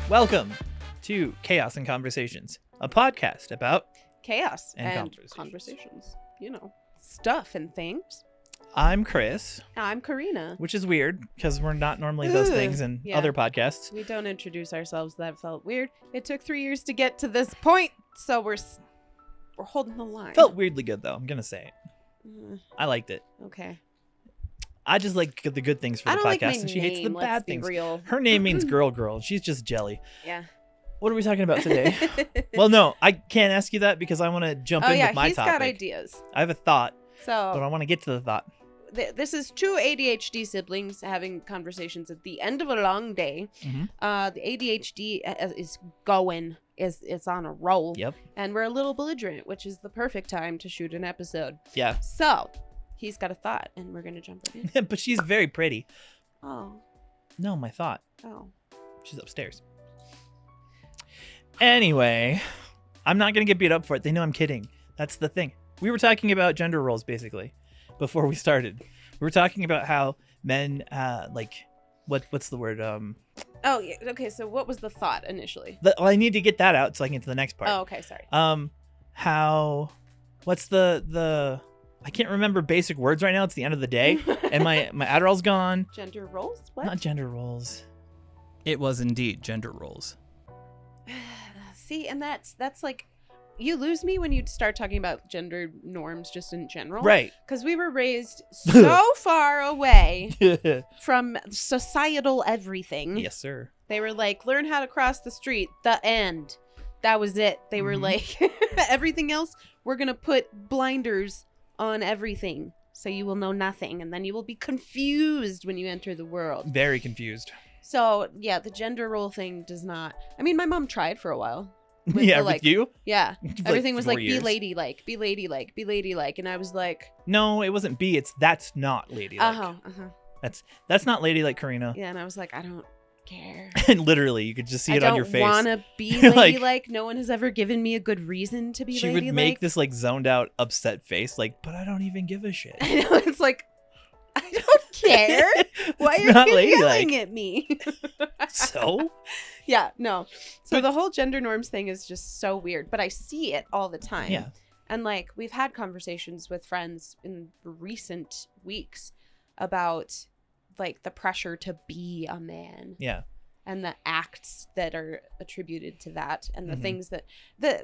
Welcome to Chaos and Conversations, a podcast about chaos and conversations. You know, stuff and things. I'm Chris. I'm Karina. Which is weird because we're not normally those things in other podcasts. We don't introduce ourselves. That felt weird. It took 3 years to get to this point, so we're holding the line. Felt weirdly good though. I'm gonna say it. I liked it. Okay. I just like the good things for the podcast, like my and she hates the name, bad let's be things. real. Her name means girl, and she's just jelly. Yeah. What are we talking about today? Well, no, I can't ask you that because I want to jump in with my he's topic. got ideas. I have a thought, So but I want to get to the thought. This is two ADHD siblings having conversations at the end of a long day. Mm-hmm. The ADHD is going. It's on a roll. Yep. And we're a little belligerent, which is the perfect time to shoot an episode. Yeah. So he's got a thought, and we're gonna jump right in. But she's very pretty. Oh. No, my thought. Oh. She's upstairs. Anyway, I'm not going to get beat up for it. They know I'm kidding. That's the thing. We were talking about gender roles, basically, before we started. We were talking about how men, what's the word? Oh, yeah. Okay, so what was the thought initially? I need to get that out so I can get to the next part. Oh, okay, sorry. What's the I can't remember basic words right now. It's the end of the day, and my Adderall's gone. Gender roles? What? Not gender roles. It was indeed gender roles. See, and that's like, you lose me when you start talking about gender norms just in general. Right. Because we were raised so far away from societal everything. Yes, sir. They were like, learn how to cross the street. The end. That was it. They were like, everything else, we're going to put blinders on everything. So you will know nothing. And then you will be confused when you enter the world. Very confused. So, yeah, the gender role thing does not. I mean, my mom tried for a while. With you? Yeah. Everything was like, 4 years. be ladylike, be ladylike, be ladylike. And I was like, No, it wasn't B. It's that's not ladylike. That's not ladylike, Karina. Yeah, and I was like, I don't care. And literally, you could just see it on your face. I don't want to be ladylike. No one has ever given me a good reason to be she ladylike. would make this like zoned out, upset face, like, but I don't even give a shit. I know, it's like, I don't care. Why are you yelling at me? So? Yeah, no. So the whole gender norms thing is just so weird, but I see it all the time. Yeah. And like, we've had conversations with friends in recent weeks about like the pressure to be a man. Yeah. And the acts that are attributed to that, and the things that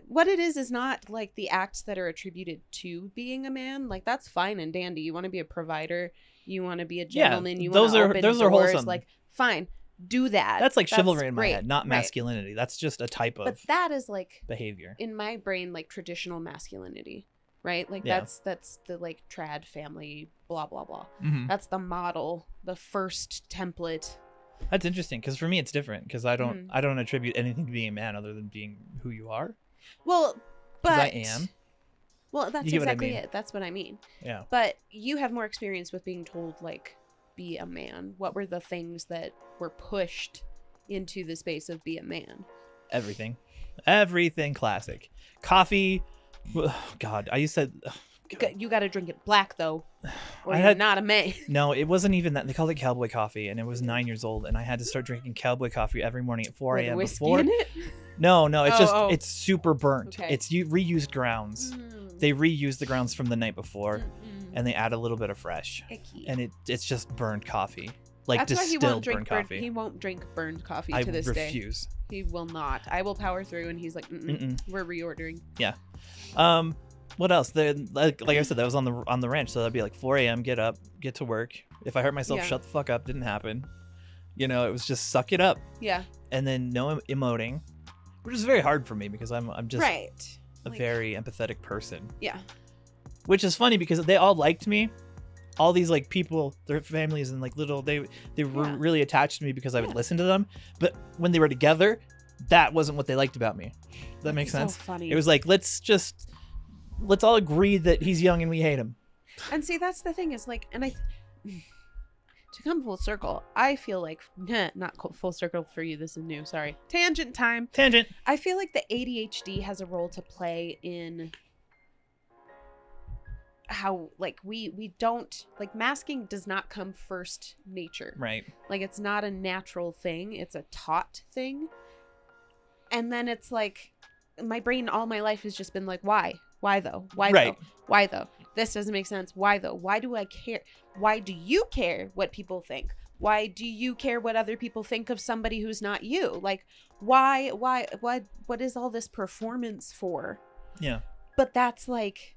what it is not like the acts that are attributed to being a man. Like, that's fine and dandy. You want to be a provider, you want to be a gentleman, you want to open those doors. are wholesome. Like, fine, do that. That's like chivalry in my great. head, not Right. masculinity. That's just a type of But that is like behavior in my brain, like traditional masculinity, right? Like Yeah. that's the like trad family, blah blah blah. Mhm. That's the model, the first template. That's interesting because for me it's different because I don't attribute anything to being a man other than being who you are. Well, but I am. Well, that's You get what I exactly mean. it. That's what I mean. Yeah. But you have more experience with being told, like, be a man. What were the things that were pushed into the space of be a man? Everything classic. Coffee. God, I used to. You got to drink it black, though, or I you're had- not a man. No, it wasn't even that. They called it cowboy coffee, and it was 9 years old, and I had to start drinking cowboy coffee every morning at 4 With a.m. whiskey before. in it? No, it's just Oh. it's super burnt. Okay. It's reused grounds. They reuse the grounds from the night before, and they add a little bit of fresh, Icky. and it's just burned coffee, like That's why he distilled won't drink burned coffee. He won't drink burned coffee I to this day. refuse. He will not. I will power through, and he's like, we're reordering. Yeah. What else? Like I said, that was on the ranch, so that'd be like 4 a.m. Get up, get to work. If I hurt myself, Yeah. shut the fuck up. Didn't happen. You know, it was just suck it up, Yeah. and then no emoting, which is very hard for me because I'm just Right. a very empathetic person. Yeah. Which is funny because they all liked me. All these like people, their families and like little, they were really attached to me because I would listen to them. But when they were together, that wasn't what they liked about me. Does that make sense? So funny. It was like, let's all agree that he's young and we hate him. And see, that's the thing is like, and to come full circle, I feel like, not full circle for you, this is new, sorry. Tangent time. Tangent. I feel like the ADHD has a role to play in how, like, we don't, like, masking does not come first nature. Right. Like, it's not a natural thing. It's a taught thing. And then it's like, my brain all my life has just been like, why? Why though? Why Right. though? Why though? This doesn't make sense. Why though? Why do I care? Why do you care what people think? Why do you care what other people think of somebody who's not you? Like, what is all this performance for? Yeah. But that's like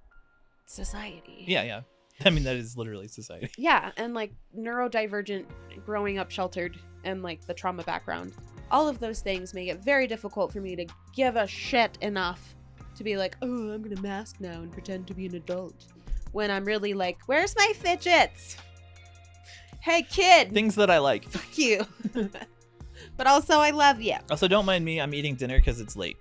society. Yeah. I mean, that is literally society. Yeah, and like neurodivergent, growing up sheltered, and like the trauma background. All of those things make it very difficult for me to give a shit enough to be like, oh, I'm gonna mask now and pretend to be an adult. When I'm really like, where's my fidgets? Hey, kid. Things that I like. Fuck you. But also, I love you. Also, don't mind me. I'm eating dinner because it's late.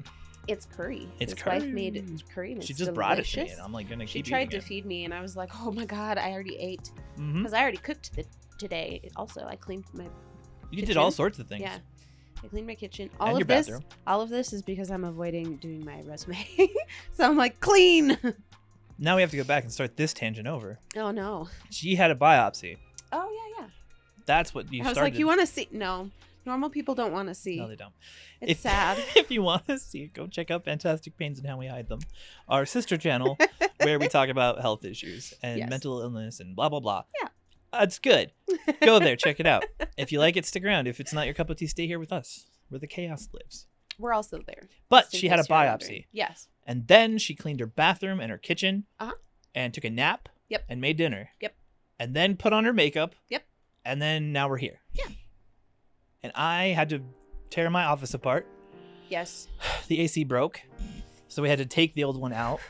It's curry. It's His curry. wife made curry. And She it's just brought it to me, delicious. and I'm like gonna She keep tried to eating feed me, and I was like, oh my god, I already ate. it. Because I already cooked today. Also, I cleaned my You did kitchen. all sorts of things. Yeah. I cleaned my kitchen. And All your of this. bathroom. All of this is because I'm avoiding doing my resume. So I'm like, clean. Now we have to go back and start this tangent over. Oh no. She had a biopsy. Oh yeah. That's what you I was started. like, you want to see? No. Normal people don't want to see. No, they don't. It's sad. If you want to see it, go check out Fantastic Pains and How We Hide Them, our sister channel, where we talk about health issues and Yes. mental illness and blah, blah, blah. Yeah. It's good. Go there, check it out. If you like it, stick around. If it's not your cup of tea, stay here with us, where the chaos lives. We're also there. But just in she had a case you're biopsy. wondering. Yes. And then she cleaned her bathroom and her kitchen Uh-huh. and took a nap Yep. and made dinner. Yep. And then put on her makeup. Yep. And then now we're here. Yeah. And I had to tear my office apart. Yes. The AC broke. So we had to take the old one out.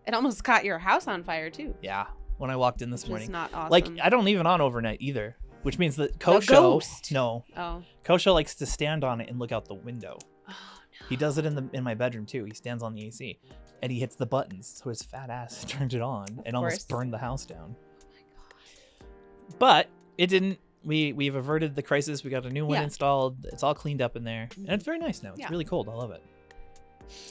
It almost caught your house on fire too. Yeah. When I walked in this Which morning. is not awesome. Like, I don't leave it on overnight either. Which means that The Kosho... ghost. No. Oh. Kosho likes to stand on it and look out the window. Oh no. He does it in my bedroom too. He stands on the AC. And he hits the buttons. So his fat ass turned it on and almost course. burned the house down. Oh my god. But it didn't. We've averted the crisis. We got a new one Yeah. installed. It's all cleaned up in there. And it's very nice now. It's Yeah. really cold. I love it.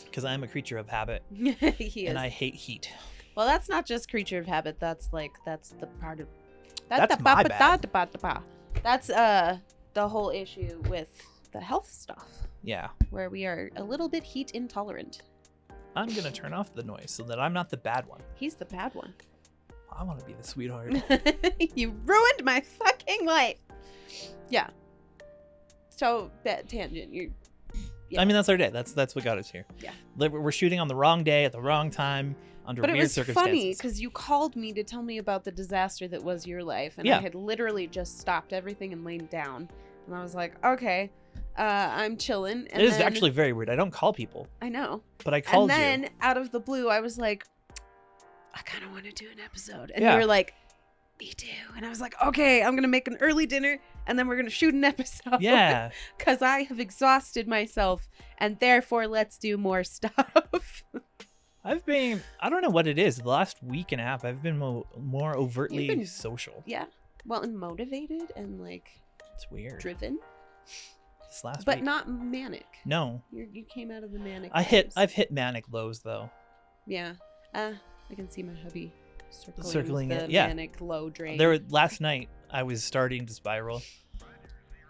Because I am a creature of habit. He is. And I hate heat. Well, that's not just creature of habit. That's the part of. That's my bad. That's the whole issue with the health stuff, Yeah. where we are a little bit heat intolerant. I'm going to turn off the noise so that I'm not the bad one. He's the bad one. I want to be the sweetheart. You ruined my fucking life. Yeah. So bad tangent. You. Yeah. I mean, that's our day. That's what got us here. Yeah. We're shooting on the wrong day at the wrong time under But it weird was circumstances. funny because you called me to tell me about the disaster that was your life, and Yeah. I had literally just stopped everything and laid down, and I was like, okay, I'm chilling. And It is then- actually very weird. I don't call people, I know. but I called And then you. out of the blue, I was like, I kind of want to do an episode, and Yeah. you were like, me too, and I was like, okay, I'm gonna make an early dinner, and then we're gonna shoot an episode. Yeah. Because I have exhausted myself, and therefore let's do more stuff. I don't know what it is. The last week and a half, I've been more overtly You've been- social. Yeah. Well, and motivated and like It's weird. driven, This last but week. not manic. No. You came out of the manic. I've times. hit manic lows though. Yeah. I can see my hubby Circling the it, yeah. manic low drain. Last night I was starting to spiral.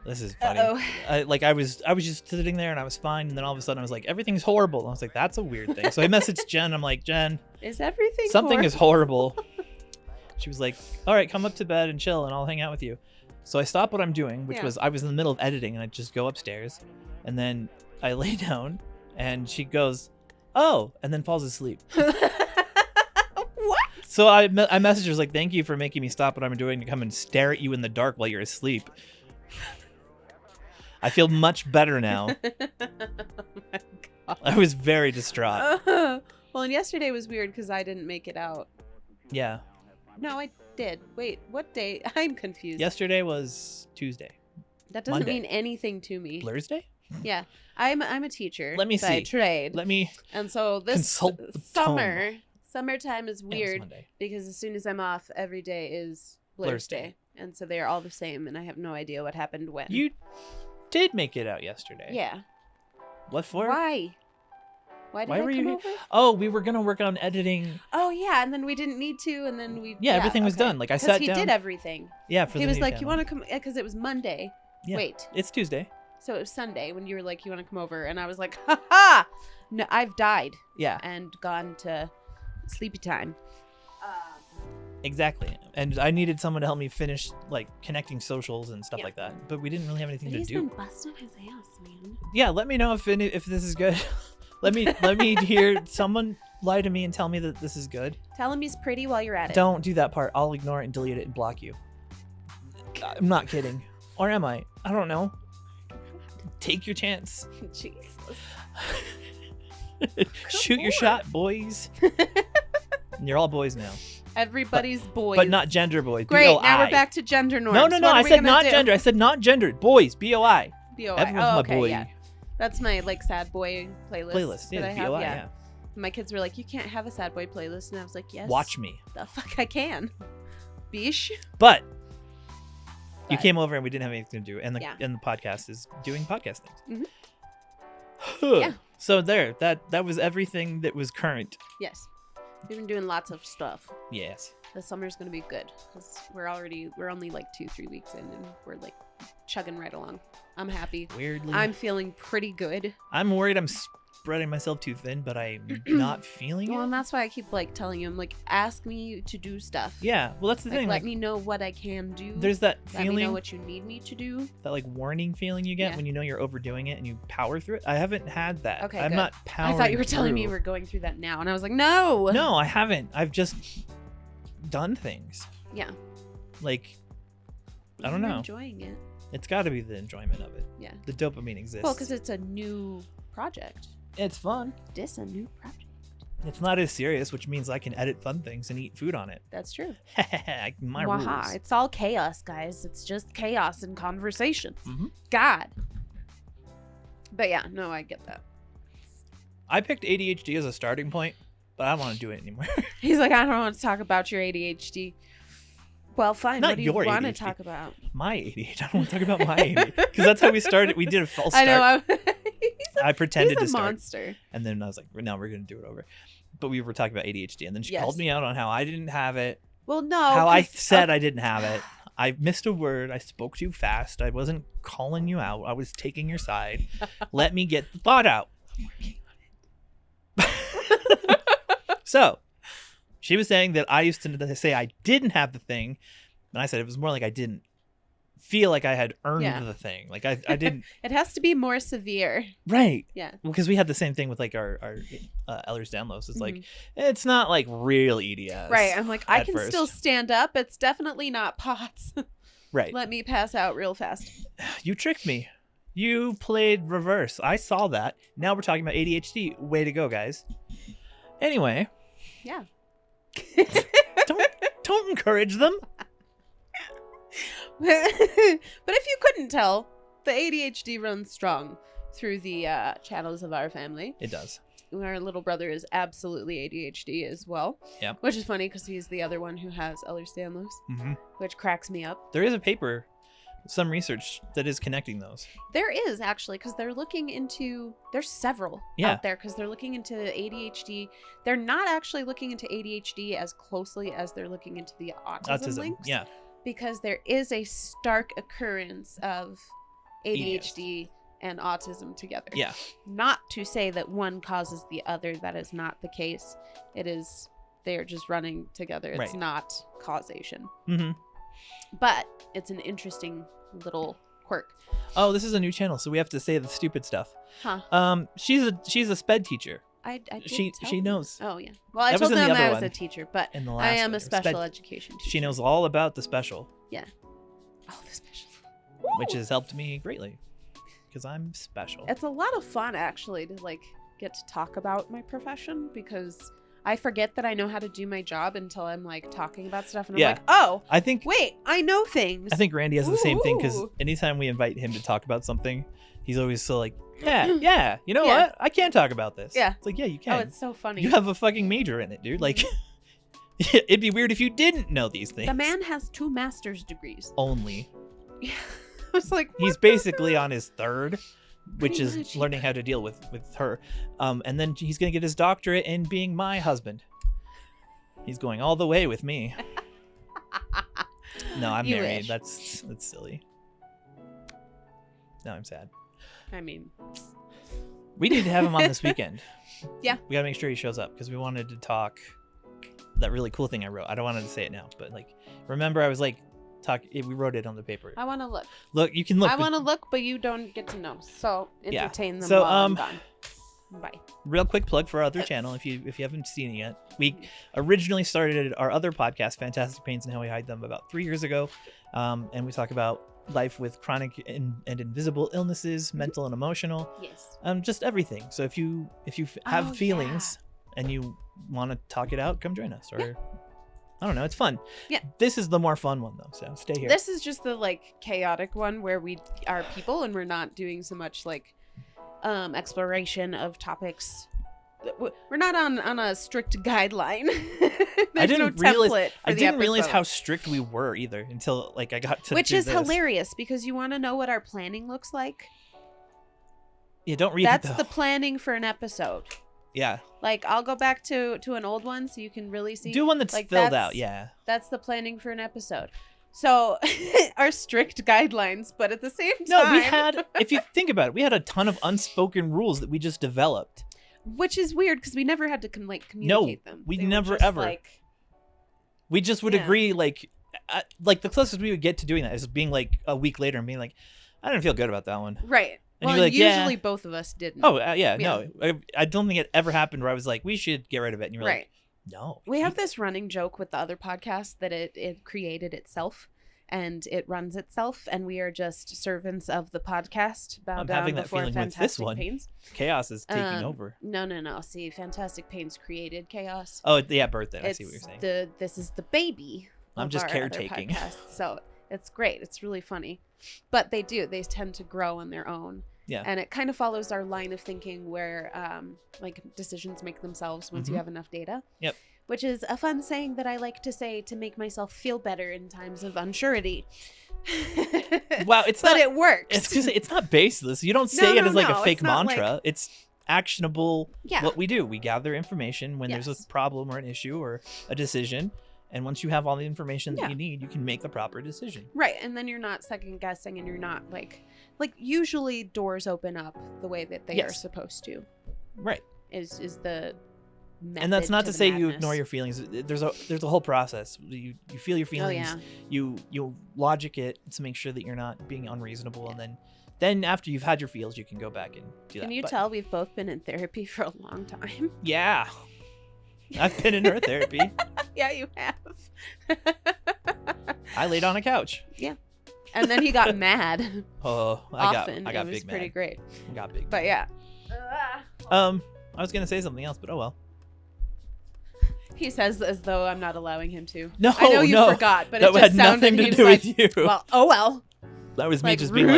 This is funny. Uh-oh. I was just sitting there and I was fine, and then all of a sudden I was like, everything's horrible. And I was like, that's a weird thing. So I messaged Jen. I'm like, Jen, Is everything something is horrible. She was like, all right, come up to bed and chill, and I'll hang out with you. So I stopped what I'm doing, which Yeah. was I was in the middle of editing, and I just go upstairs, and then I lay down, and she goes, oh, and then falls asleep. What? So I messaged her like, thank you for making me stop what I'm doing to come and stare at you in the dark while you're asleep. I feel much better now. Oh my god. I was very distraught. Well, and yesterday was weird because I didn't make it out. Yeah. No, I did. Wait, what day? I'm confused. Yesterday was Tuesday. That doesn't Monday. mean anything to me. Thursday? Yeah, I'm a teacher. Let me by see. trade. Let me And so this consult the summertime is Yeah, it was weird Monday. because as soon as I'm off, every day is Blur's Blur's Day. Day. And so they are all the same, and I have no idea what happened when. You did make it out yesterday. Yeah. What for? Why? Why did Why I were come you here? over? Oh, we were gonna work on editing. Oh yeah, and then we didn't need to, and then we Yeah, everything was okay. done. Like, I 'Cause sat he down. did everything. Yeah, for He the was new like, channel. "You want to come?" Because it was Monday. Yeah. Wait, It's Tuesday. So it was Sunday when you were like, you want to come over? And I was like, ha ha! No, I've died Yeah, and gone to sleepy time. exactly. And I needed someone to help me finish like connecting socials and stuff Yeah. like that. But we didn't really have anything But to he's do. been busting his ass, man. Yeah, let me know if this is good. let me hear someone lie to me and tell me that this is good. Tell him he's pretty while you're at it. Don't do that part. I'll ignore it and delete it and block you. I'm not kidding. Or am I? I don't know. Take your chance. Jesus. Shoot your Lord. shot, boys. You're all boys now. Everybody's boys. But not gender boys. Great. B-O-I. Now we're back to gender norms. No. What I are we said gonna not do? gender. I said not gendered. Boys. B-O-I. BOI. Everyone's Oh, my okay, boy. yeah. That's my like sad boy playlist. Playlist. Yeah, that I it's have. B-O-I. Yeah. Yeah. My kids were like, "You can't have a sad boy playlist," and I was like, "Yes." Watch me. The fuck I can. Bish. But you But- came over and we didn't have anything to do, and the Yeah. and the podcast is doing podcast things. Yeah. So there, that was everything that was current. Yes. We've been doing lots of stuff. Yes. The summer's gonna be good because we're only like 2-3 weeks in, and we're like chugging right along. I'm happy. Weirdly, I'm feeling pretty good. I'm worried I'm spreading myself too thin, but I'm not feeling Well, it. and that's why I keep like telling you, I'm like, ask me to do stuff. Yeah. Well, that's the Like, thing. let Like, me know what I can do. there's that Let me know feeling, what you need me to do. that like warning feeling you get Yeah. when you know you're overdoing it and you power through it. I haven't had that. Okay, I'm good. not powering. I thought you were telling me you through. were going through that now, and I was like, no. No, I haven't. I've just done things. Yeah. Like, I don't You're know. enjoying it. It's got to be the enjoyment of it. Yeah. The dopamine exists. Well, because it's a new project. it's fun. This a new project. It's not as serious, which means I can edit fun things and eat food on it. That's true. My Waha. rules. It's all chaos, guys. It's just chaos and conversations. Mhm. God. But yeah, no, I get that. I picked ADHD as a starting point, but I don't want to do it anymore. He's like, I don't want to talk about your ADHD. Well, fine. Not what do you your want to ADHD. talk about? My ADHD. I don't want to talk about my ADHD because that's how we started. We did a false I start. know. I pretended He's to a start, monster. and then I was like, "No, we're gonna do it over." But we were talking about ADHD, and then she Yes. called me out on how I didn't have it, Well, no. how I 'cause- said I didn't have it. I missed a word. I spoke too fast. I wasn't calling you out. I was taking your side. Let me get the thought out. So, she was saying that I used to say I didn't have the thing, and I said it was more like I didn't feel like I had earned Yeah. the thing. Like I didn't. It has to be more severe. Right. Yeah. Because we had the same thing with like our Ehlers-Danlos. It's like Mhm. it's not like real EDS. Right. I'm like, I at can first. still stand up. It's definitely not POTS. Right. Let me pass out real fast. You tricked me. You played reverse. I saw that. Now we're talking about ADHD. Way to go, guys. Anyway, Yeah. don't encourage them. But if you couldn't tell, the ADHD runs strong through the channels of our family. It does. Our little brother is absolutely ADHD as well. Yeah. Which is funny because he's the other one who has Ehlers-Danlos, Hmm. which cracks me up. There is a paper, some research that is connecting those. There is actually, because they're looking into, there's several Yeah. out there because they're looking into ADHD. They're not actually looking into ADHD as closely as they're looking into the autism links. Yeah. Because there is a stark occurrence of ADHD and autism together. Yeah. Not to say that one causes the other. That is not the case. It is, they're just running together. It's Right. not causation. Hmm. But it's an interesting little quirk. Oh, this is a new channel, so we have to say the stupid stuff. Huh. She's a sped teacher. I did She tell she them. knows. Oh, yeah. Well, I That was told in the them I other was a one. teacher, but In the I last am one. a special Sped- education teacher. She knows all about the special, Oh, the special. which has helped me greatly because I'm special. It's a lot of fun, actually, to, like, get to talk about my profession because I forget that I know how to do my job until I'm, like, talking about stuff. And I'm Yeah. like, oh, I think wait, I know things. Randy has the same thing because Ooh. anytime we invite him to talk about something, he's always so like, yeah, you know Yeah. what? I can talk about this. Yeah. It's like, yeah, you Oh, can. it's so funny. You have a fucking major in it, dude. Like, it'd be weird if you didn't know these things. The man has 2 master's degrees. Only. Yeah. I was like, He's what the basically hell? on his third, which Pretty is much, learning how to deal with her. And then he's gonna get his doctorate in being my husband. He's going all the way with me. No, I'm You married. wish. That's silly. Now I'm sad. I mean, We need to have him on this weekend. Yeah. We gotta make sure he shows up because we wanted to talk that really cool thing I wrote. I don't want to say it now, but like, remember I was like, we wrote it on the paper. I want to look. Look, you can look. I want to look, but you don't get to know. So entertain them So, while I'm gone. Bye. Real quick plug for our other channel if you haven't seen it yet. We originally started our other podcast, Fantastic Pains and How We Hide Them, about 3 years ago, and we talk about life with chronic and invisible illnesses, mental and emotional. Yes. Just everything. So if you have feelings and you want to talk it out, come join us. Or I don't know, it's fun. Yeah. This is the more fun one though, so stay here. This is just the like chaotic one where we are people and we're not doing so much like exploration of topics. We're not on a strict guideline. I didn't realize realize how strict we were either until like I got to which do is this. hilarious because you want to know what our planning looks like. Yeah, don't read That's it though. the planning for an episode. Yeah. Like I'll go back to an old one so you can really see. Do one that's like, filled out. Yeah. That's the planning for an episode. So our strict guidelines, but at the same time, No, we had. If you think about it, we had a ton of unspoken rules that we just developed. which is weird because we never had to communicate them. We They were never just ever. like, We just would Yeah. agree, like the closest we would get to doing that is being like a week later and being like, I didn't feel good about that one. right. And Well, you're like, yeah. usually both of us didn't. Oh, yeah, no. I don't think it ever happened where I was like, we should get rid of it. And you were right. like, no. We have this running joke with the other podcast that it created itself and it runs itself, and we are just servants of the podcast. Bow I'm down having that before feeling with this Fantastic one. Pains. Chaos is taking Um, over. No. See, Fantastic Pains created chaos. Oh, yeah, birthday. I see what you're saying. This is the baby. I'm of just our other caretaking. podcast, so it's great. It's really funny, but they tend to grow on their own. Yeah. And it kind of follows our line of thinking where like decisions make themselves once you Mhm. have enough data. Yep. Which is a fun saying that I like to say to make myself feel better in times of unsurety. Wow, it's not. But it works. It's not baseless. You don't say it as like a fake it's not mantra. It's actionable. Yeah. What we do, we gather information when there's Yes. a problem or an issue or a decision, and once you have all the information that Yeah. you need, you can make the proper decision. Right, and then you're not second guessing, and you're not like usually doors open up the way that they are Yes. supposed to. Right. Is the method And that's not to the say you madness. ignore your feelings. There's a whole process. You feel your Oh feelings. yeah. You logic it to make sure that you're not being unreasonable, and then after you've had your feels, you can go back and do that. Can you But tell we've both been in therapy for a long time? Yeah. I've been in her therapy. Yeah, you have. I laid on a couch. And then he got mad. Oh, Often. I got it was big pretty mad. great. I got big. But yeah. I was gonna say something else, but oh well. He says as though I'm not allowing him to. No, I know you no. forgot, but That it just had sounded nothing to he was do like, with you. well, oh well. That was me Like, just being like,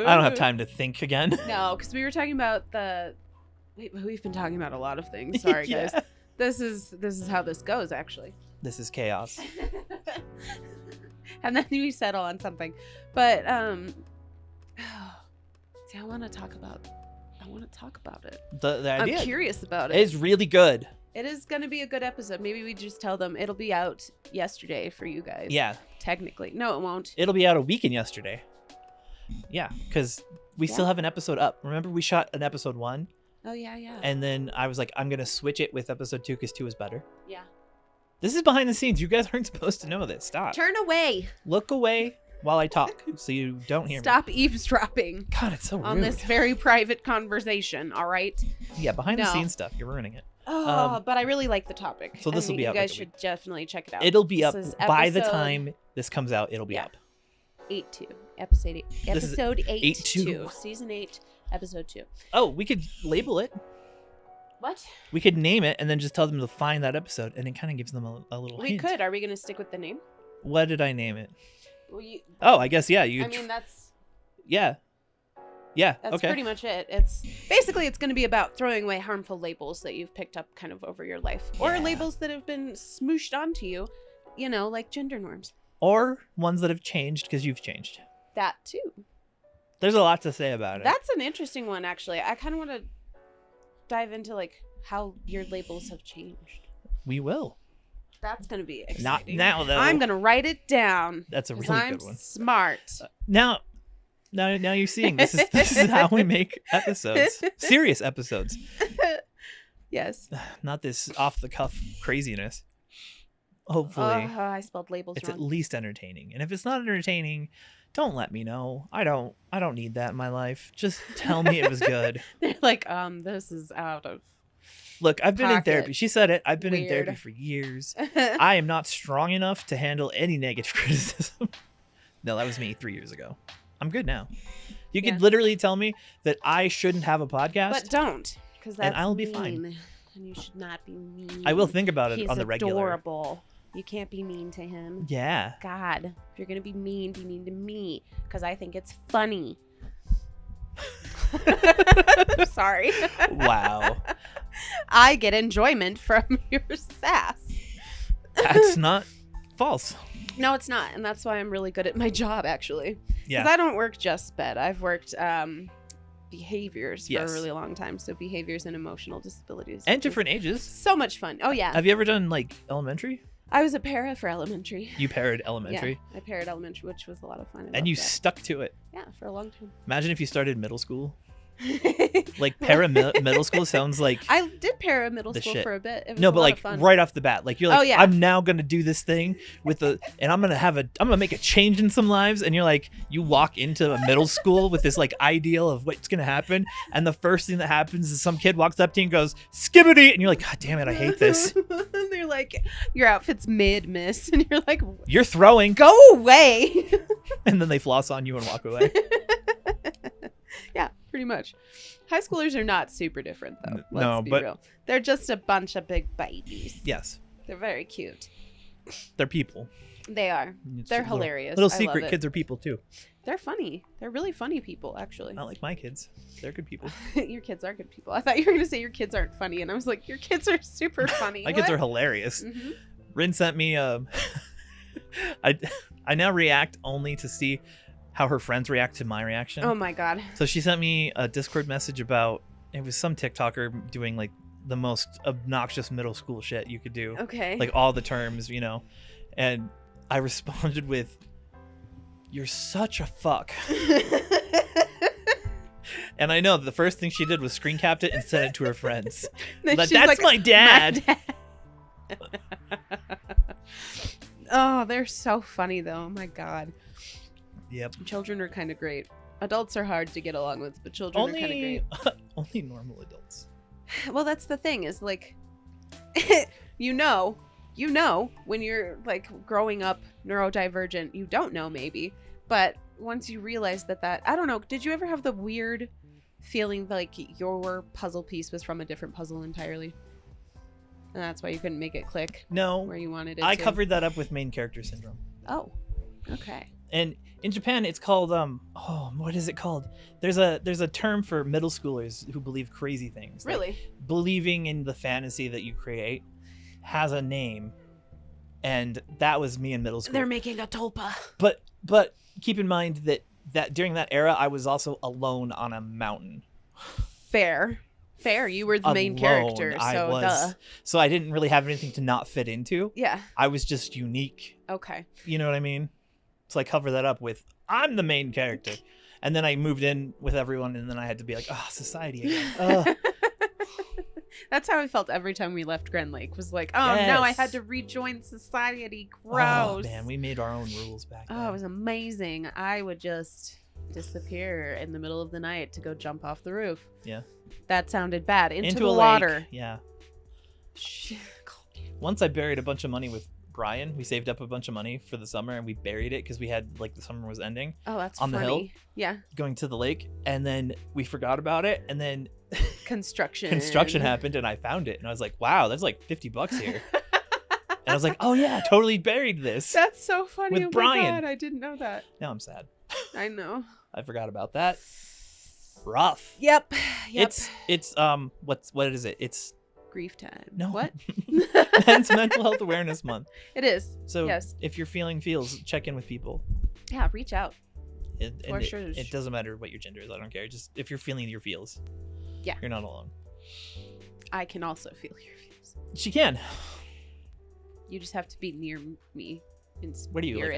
I don't have time to think again. No, because we were talking about we've been talking about a lot of things. Sorry, Yeah. guys. This is how this goes, actually. This is chaos. And then we settle on something. But see, I want to talk about it. The idea I'm curious about it. is really good. It is going to be a good episode. Maybe we just tell them it'll be out yesterday for you guys. Yeah, Technically. No, it won't. it'll be out a weekend yesterday. Yeah, because we still have an episode up. Remember, we shot an episode 1, Oh, yeah. and then I was like, I'm gonna switch it with episode 2 because 2 is better. Yeah. This is behind the scenes. You guys aren't supposed to know this. Stop. Turn away. Look away while I talk, so you don't hear me. Stop eavesdropping God, it's so rude. on this very private conversation, all right? Yeah, behind the No. scenes stuff. You're ruining it. Oh, but I really like the topic. so this will be you out guys like a should definitely check it out. It'll be up This is by the episode time this comes out. It'll be Yeah. up. 8-2. Episode 8. This is Episode 8-2. 8-2. Season 8, episode 2. Oh, we could label it. What? We could name it and then just tell them to find that episode, and it kind of gives them a little We hint. could. Are we going to stick with the name? What did I name it? Well, Oh, I guess yeah. You. I mean, that's Yeah. Yeah. That's okay. pretty much it. It's basically it's going to be about throwing away harmful labels that you've picked up kind of over your life, or Yeah. labels that have been smooshed onto you, like gender norms. Or ones that have changed because you've changed. That too. There's a lot to say about it. That's an interesting one, actually. I kind of want to dive into like how your labels have changed. We will. That's going to be Not exciting. now though. I'm going to write it down. That's a 'cause really I'm good one. smart. Now, Now you're seeing this is how we make episodes, serious episodes. Yes. Not this off the cuff craziness. Hopefully, I spelled labels it's wrong. at least entertaining. And if it's not entertaining, don't let me know. I don't need that in my life. Just tell me it was good. They're like, this is out of. Look, I've been in Pocket. therapy. She said it. I've been in Weird. therapy for years. I am not strong enough to handle any negative criticism. No, that was me 3 years ago. I'm good now. You could literally tell me that I shouldn't have a podcast. But don't, because that's and I'll be mean, fine. And you should not be mean. I will think about it He's on the regular. adorable. You can't be mean to him. Yeah. God, if you're gonna be mean to me, because I think it's funny. Sorry. Wow. I get enjoyment from your sass. That's not false. No, it's not, and that's why I'm really good at my job, actually. Yeah. Because I don't work just SPED. I've worked behaviors for Yes. a really long time. So behaviors and emotional disabilities. And which is different ages. So much fun. Oh yeah. Have you ever done like elementary? I was a para for elementary. You parrot elementary. Yeah, I paired elementary, which was a lot of fun. I And you loved that. stuck to it. Yeah, for a long time. Imagine if you started middle school. Like middle school sounds like I did para middle the school shit. for a bit. It was no, a but lot like of fun. right off the bat, like you're like, Oh, yeah. I'm now gonna do this thing and I'm gonna make a change in some lives, and you're like, you walk into a middle school with this like ideal of what's gonna happen, and the first thing that happens is some kid walks up to you and goes, "Skibbity," and you're like, God damn it, I hate this. And they're like, your outfit's mid, miss, and you're like, You're throwing, go away. and then they floss on you and walk away. Yeah, pretty much. High schoolers are not super different, though. No, Let's be but- real. They're just a bunch of big babies. Yes, They're very cute. they're people. They are. It's They're a little- hilarious. Little I secret, love it. kids are people too. They're funny. They're really funny people, actually. Not like my kids. They're good people. Your kids are good people. I thought you were going to say your kids aren't funny, and I was like, your kids are super funny. My kids are hilarious. Mm-hmm. Rin sent me I now react only to see how her friends react to my reaction. Oh my god. So she sent me a Discord message about, it was some TikToker doing like the most obnoxious middle school shit you could do. Okay. Like all the terms, and I responded with, "You're such a fuck." And I know the first thing she did was screen capped it and sent it to her friends. Then Like, she's that's my dad. Oh, they're so funny though. Oh my god. Yep. Children are kind of great. Adults are hard to get along with, but children are kind of great. Only normal adults. Well, that's the thing is like, you know, when you're like growing up neurodivergent, you don't know maybe, but once you realize that I don't know, did you ever have the weird feeling like your puzzle piece was from a different puzzle entirely? And that's why you couldn't make it click No, where you wanted it I to? covered that up with main character syndrome. Oh, okay. And in Japan, it's called what is it called? There's a term for middle schoolers who believe crazy things. Like, Really? believing in the fantasy that you create has a name, and that was me in middle school. They're making a tulpa. But keep in mind that during that era, I was also alone on a mountain. Fair. You were the main character, so So I didn't really have anything to not fit into. Yeah. I was just unique. Okay. You know what I mean? So I cover that up with, I'm the main character. And then I moved in with everyone, and then I had to be like, society again. Ugh. That's how I felt every time we left Grand Lake. Was like, oh no, I Yes. had to rejoin society. Oh, Gross. man, we made our own rules back then. Oh, it was amazing. I would just disappear in the middle of the night to go jump off the roof. Yeah. That sounded bad. Into the a water. lake. Yeah. Shh. Once I buried a bunch of money with Brian. We saved up a bunch of money for the summer, and we buried it because we had, like, the summer was ending. Oh, that's on the hill. funny. Yeah. Going to the lake, and then we forgot about it, and then Construction happened, and I found it, and I was like, wow, there's like $50 here. And I was like, oh yeah, totally buried this. That's so funny. With oh Brian. My God, I didn't know that. Now I'm sad. I know. I forgot about that. Rough. Yep. It's what is it? It's grief time. no. What? Men's Mental Health Awareness Month. It is. So yes. if you're feeling feels, check in with people. Yeah, reach out. And For sure. it doesn't matter what your gender is. I don't care. Just if you're feeling your feels. Yeah. You're not alone. I can also feel your feels. She can. You just have to be near me in Where do you live? spirit.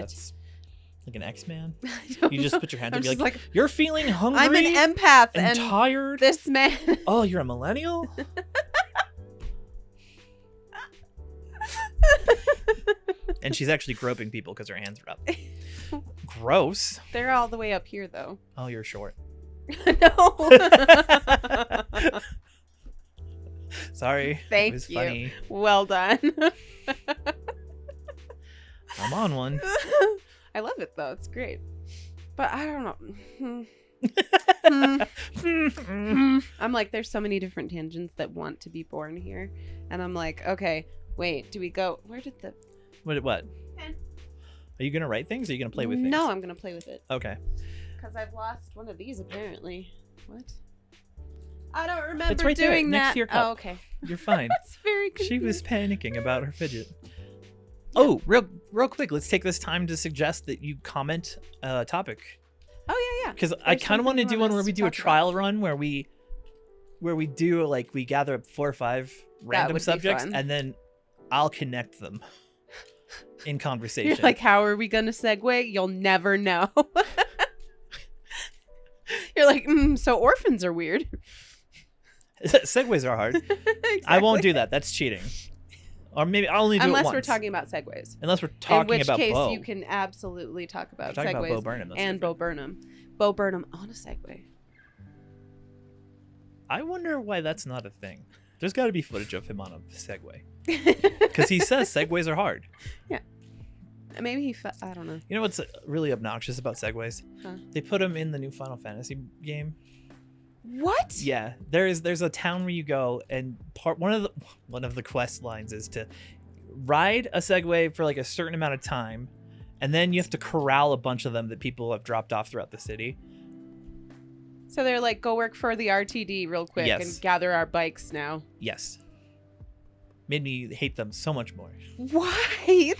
That's Like an X-Man? I don't You just know. put your hand I'm up, you're just like, you're feeling hungry I'm an empath, and and tired? this man. Oh, you're a millennial? And she's actually groping people because her hands are up. Gross. They're all the way up here, though. Oh, you're short. No. Sorry. Thank it was you. funny. Well done. I'm on one. I love it, though. It's great. But I don't know. I'm like, there's so many different tangents that want to be born here. And I'm like, okay, wait, do we go? Where did the... What? Pen. Are you going to write things or are you going to play with things? No, I'm going to play with it. Okay. Because I've lost one of these, apparently. What? I don't remember It's right there, doing next that. to your cup. Oh, okay. You're fine. That's very She confusing. was panicking about her fidget. Oh, real quick, let's take this time to suggest that you comment a topic. Oh, yeah. Because I kind of want to do one where we do a trial run where we do like we gather up 4 or 5 random would be subjects fun. and then I'll connect them in conversation. You're like, how are we going to segue? You'll never know. You're like, so orphans are weird. Segues are hard. I won't do that. That's cheating. Or maybe I'll only do it once. Unless we're talking about segues. Unless we're talking about In which case, Bo. you can absolutely talk about We're talking segues about Bo Burnham. That's and different. Bo Burnham. Bo Burnham on a Segway. I wonder why that's not a thing. There's got to be footage of him on a Segway. Because he says Segways are hard. Yeah. Maybe I don't know. You know what's really obnoxious about Segways? Huh. They put them in the new Final Fantasy game. What? Yeah, there's a town where you go, and one of the quest lines is to ride a Segway for like a certain amount of time, and then you have to corral a bunch of them that people have dropped off throughout the city. So they're like, go work for the RTD real quick Yes. and gather our bikes now. Yes. Made me hate them so much more. Why?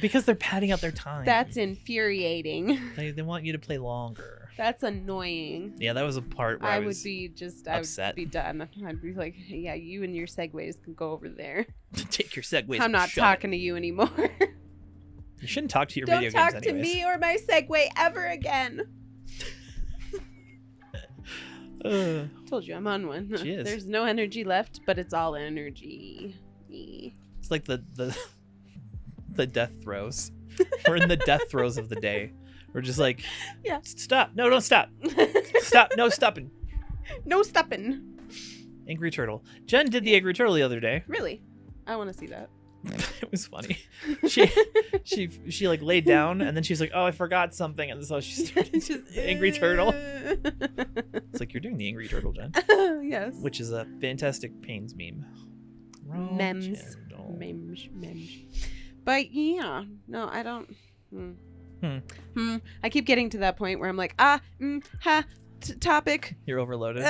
Because they're padding out their time. That's infuriating. They want you to play longer. That's annoying. Yeah, that was a part where I would was be upset. I would be done. I'd be like, yeah, you and your segues can go over there. Take your Segways. I'm and not shove talking it. to you anymore. You shouldn't talk to your Don't video talk games to anyways. me or my Segway ever again. Told you I'm on one. She is. There's no energy left, but it's all energy. It's like the death throes. We're in the death throes of the day. We're just like, Yeah. Stop. No, don't stop. Stop. No stopping. No stopping. Angry Turtle. Jen did the Angry Turtle the other day. Really? I want to see that. It was funny. She like laid down and then she's like, oh, I forgot something. And so she started the Angry Turtle. It's like, you're doing the Angry Turtle, Jen. Yes. Which is a fantastic Pains meme. Memes. Turtle. Memes. But yeah, no, I don't. I keep getting to that point where I'm like, topic. You're overloaded.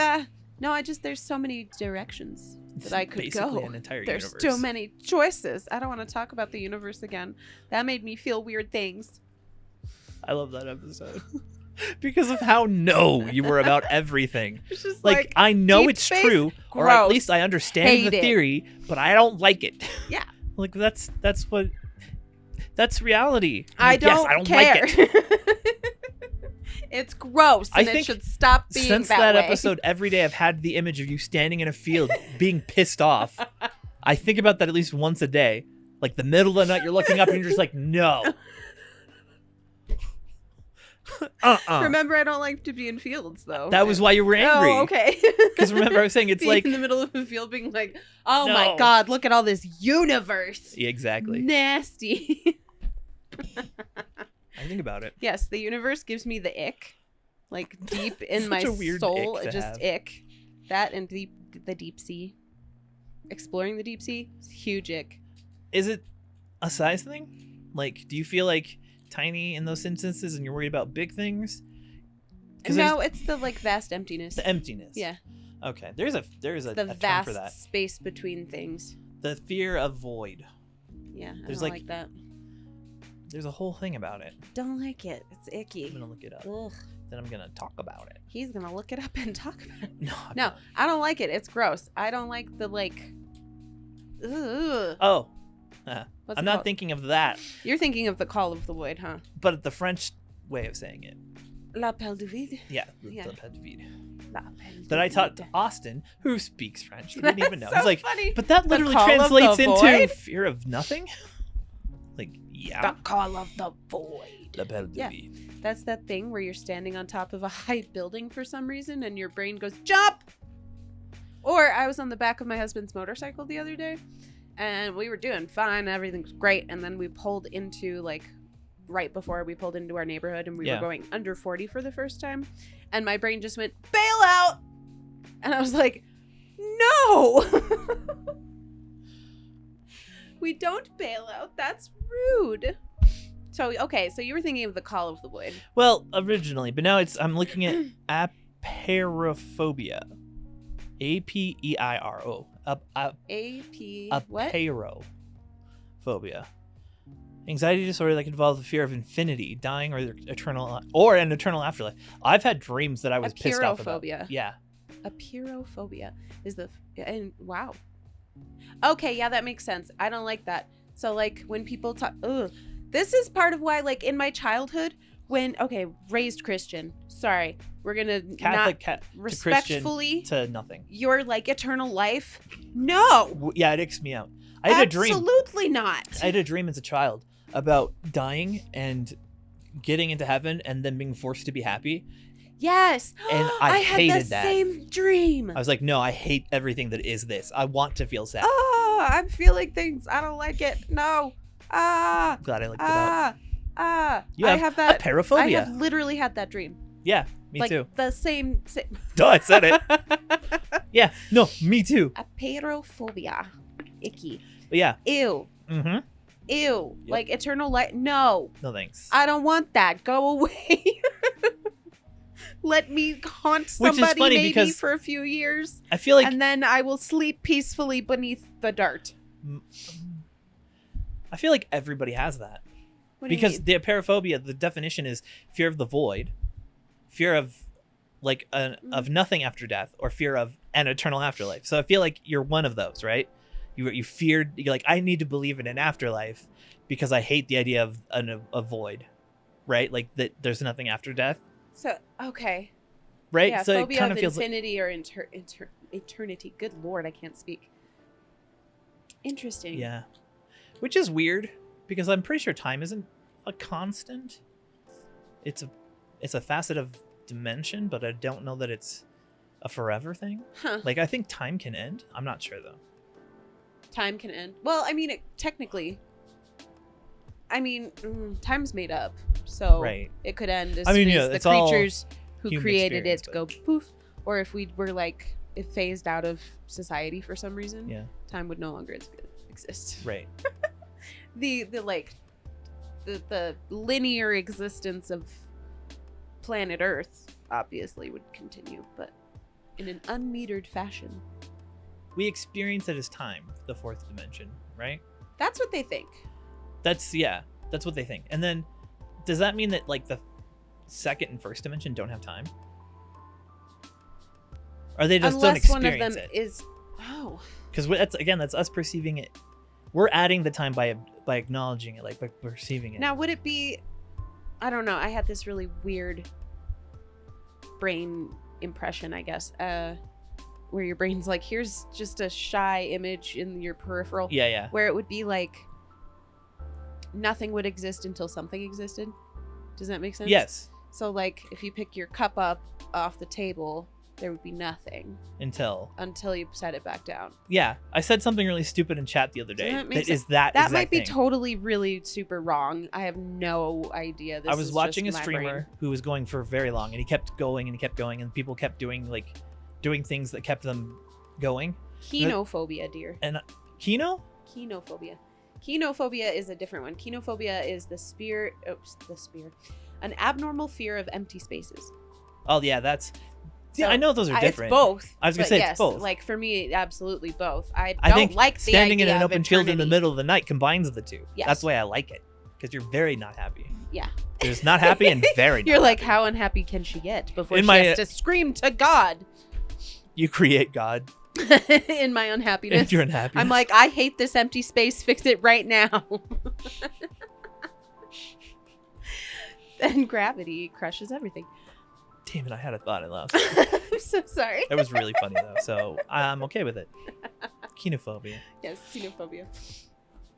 No, there's so many directions that I could Basically go. an entire There's universe. so many choices. I don't want to talk about the universe again. That made me feel weird things. I love that episode. Because of how you were about everything. It's just Like, I know deep it's space, true, or at gross. least I understand Hate the it. theory, but I don't like it. Yeah. Like that's reality. I don't yes, I don't care. like it. It's gross, I and think it should stop being Since that way. episode, every day I've had the image of you standing in a field being pissed off. I think about that at least once a day. Like the middle of the night, you're looking up and you're just like, no. Remember, I don't like to be in fields, though. That was why you were angry. Oh, okay. Because remember, I was saying it's being like in the middle of a field, being like, "Oh No. my god, look at all this universe." Yeah, exactly. Nasty. I think about it. Yes, the universe gives me the ick, like deep in my Such a weird soul. ick to Just have. ick. That and the deep sea. Exploring the deep sea, is huge ick. Is it a size thing? Like, do you feel like tiny in those instances and you're worried about big things? No, it's the vast emptiness. The emptiness. Yeah. Okay. There's a The term vast for that. space between things. The fear of void. Yeah, I There's don't like- like that. There's a whole thing about it. Don't like it. It's I'm icky. gonna look it up. Ugh. Then I'm gonna talk about it. He's gonna look it up and talk about it. No. I'm No, not. I don't like it. It's gross. I don't like the Ugh. Oh, What's I'm it not called? thinking of that, You're thinking of the call of the void, huh? but the French way of saying it. L'appel du vide. Yeah, Yeah. the pet vide. L'appel That du I taught vide. Austin, who speaks French. He didn't even know. So He's like, funny. but that literally call of translates the into void? fear of nothing. Like, yeah. The call of the void. L'appel du Yeah. vide. That's that thing where you're standing on top of a high building for some reason and your brain goes, jump! Or I was on the back of my husband's motorcycle the other day and we were doing fine. Everything was great. And then we pulled into like right before we pulled into our neighborhood and we Yeah. were going under 40 for the first time. And my brain just went, bail out! And I was like, no! We don't bail out. That's rude. So, okay, so you were thinking of the call of the void. Well, originally, but now I'm looking at apeirophobia. A-P-E-I-R-O. A-P... what? Apeirophobia. Anxiety disorder that can involve the fear of infinity, dying, or an eternal afterlife. I've had dreams that I was pissed off about. Apeirophobia. Yeah. Apeirophobia is and wow. Okay, yeah, that makes sense. I don't like that. So like when people talk, this is part of why like in my childhood raised Christian. Sorry, we're gonna Catholic not to respectfully Christian to nothing. your like eternal life. No, Yeah, it icks me out. I had a dream. Absolutely not. I had a dream as a child about dying and getting into heaven and then being forced to be happy. Yes, And I had hated the that. same dream. I was like, no, I hate everything that is this. I want to feel sad. Oh, I'm feeling things. I don't like it. No. Glad I looked it up. You I have that. I apeirophobia. have literally had that dream. Yeah, me like too. the same. Duh, I said it. Yeah, no, me too. Apeirophobia. Icky. But yeah. Ew. Mm-hmm. Ew. Yep. Like eternal life. No. No thanks. I don't want that. Go away. Let me haunt Which is somebody funny maybe because for a few years. I feel like and then I will sleep peacefully beneath the dirt. I feel like everybody has that. What do you Because mean? the apeirophobia, the definition is fear of the void, fear of like of nothing after death, or fear of an eternal afterlife. So I feel like you're one of those, right? You feared, you're like, I need to believe in an afterlife because I hate the idea of a void, right? Like that there's nothing after death, So, okay. right? Yeah, So it phobia kind of of feels like, infinity or eternity. Good Lord, I can't speak. Interesting. yeah, which is weird because I'm pretty sure time isn't a constant. It's a facet of dimension, but I don't know that it's a forever thing. Huh. Like I think time can end. I'm not sure though. Time can end. Well, I mean, technically. I mean, time's made up, so Right. it could end as I mean, soon yeah, as the it's all creatures who human created it experience, go poof, or if we were like if phased out of society for some reason, Yeah. time would no longer exist. Right. The linear existence of planet Earth obviously would continue, but in an unmetered fashion. We experience it as time, the fourth dimension, right? That's what they think. That's what they think. And then does that mean that like the second and first dimension don't have time? Or they just don't Unless one of experience them it? is Because that's us perceiving it. We're adding the time by acknowledging it, like by perceiving it. Now, would it be? I don't know. I had this really weird brain impression, I guess, where your brain's like, here's just a shy image in your peripheral. Yeah. Where it would be like nothing would exist until something existed. Does that make sense? Yes. So, like, if you pick your cup up off the table, there would be nothing Until you set it back down. yeah, I said something really stupid in chat the other day. Doesn't that make That is sense? that. That exact might be thing. totally, really super wrong. I have no idea. This I was is watching a just my brain. streamer who was going for very long, and he kept going and he kept going, and people kept doing things that kept them going. Kenophobia, dear. And Kino? Kenophobia. Kenophobia is a different one. Kenophobia is an abnormal fear of empty spaces. Oh yeah, that's. Yeah, So, I know those are different. It's both. I was gonna but say yes, it's both. Like for me, absolutely both. I I don't think like the standing in idea an of open field in the eternity. middle of the night combines the two. Yes. That's why I like it, because you're very not happy. Yeah. There's not happy and very. You're not like, happy. how unhappy can she get before In she my- has to scream to God? You create God. In my unhappiness. And your unhappiness. I'm like, I hate this empty space. Fix it right now. Then gravity crushes everything. Damn it, I had a thought at last. I'm so sorry. It was really funny though, so I'm okay with it. Kenophobia. Yes, xenophobia.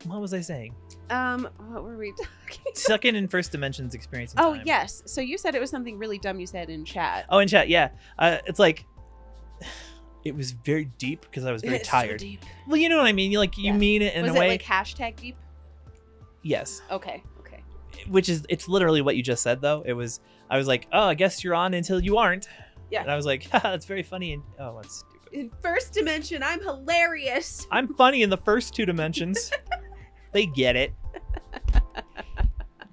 What was I saying? What were we talking? Second in first dimensions experiencing Oh, time. yes. So you said it was something really dumb you said in chat. Oh, in chat, yeah. It's like it was very deep because I was very It's so tired. deep. Well, you know what I mean. You Yeah. mean it in Was a it way. like hashtag deep? Yes. Okay. Which is, it's literally what you just said though. I was like, oh, I guess you're on until you aren't. Yeah. And I was like, haha, that's very funny. And oh, that's stupid. In first dimension, I'm hilarious. I'm funny in the first two dimensions. They get it.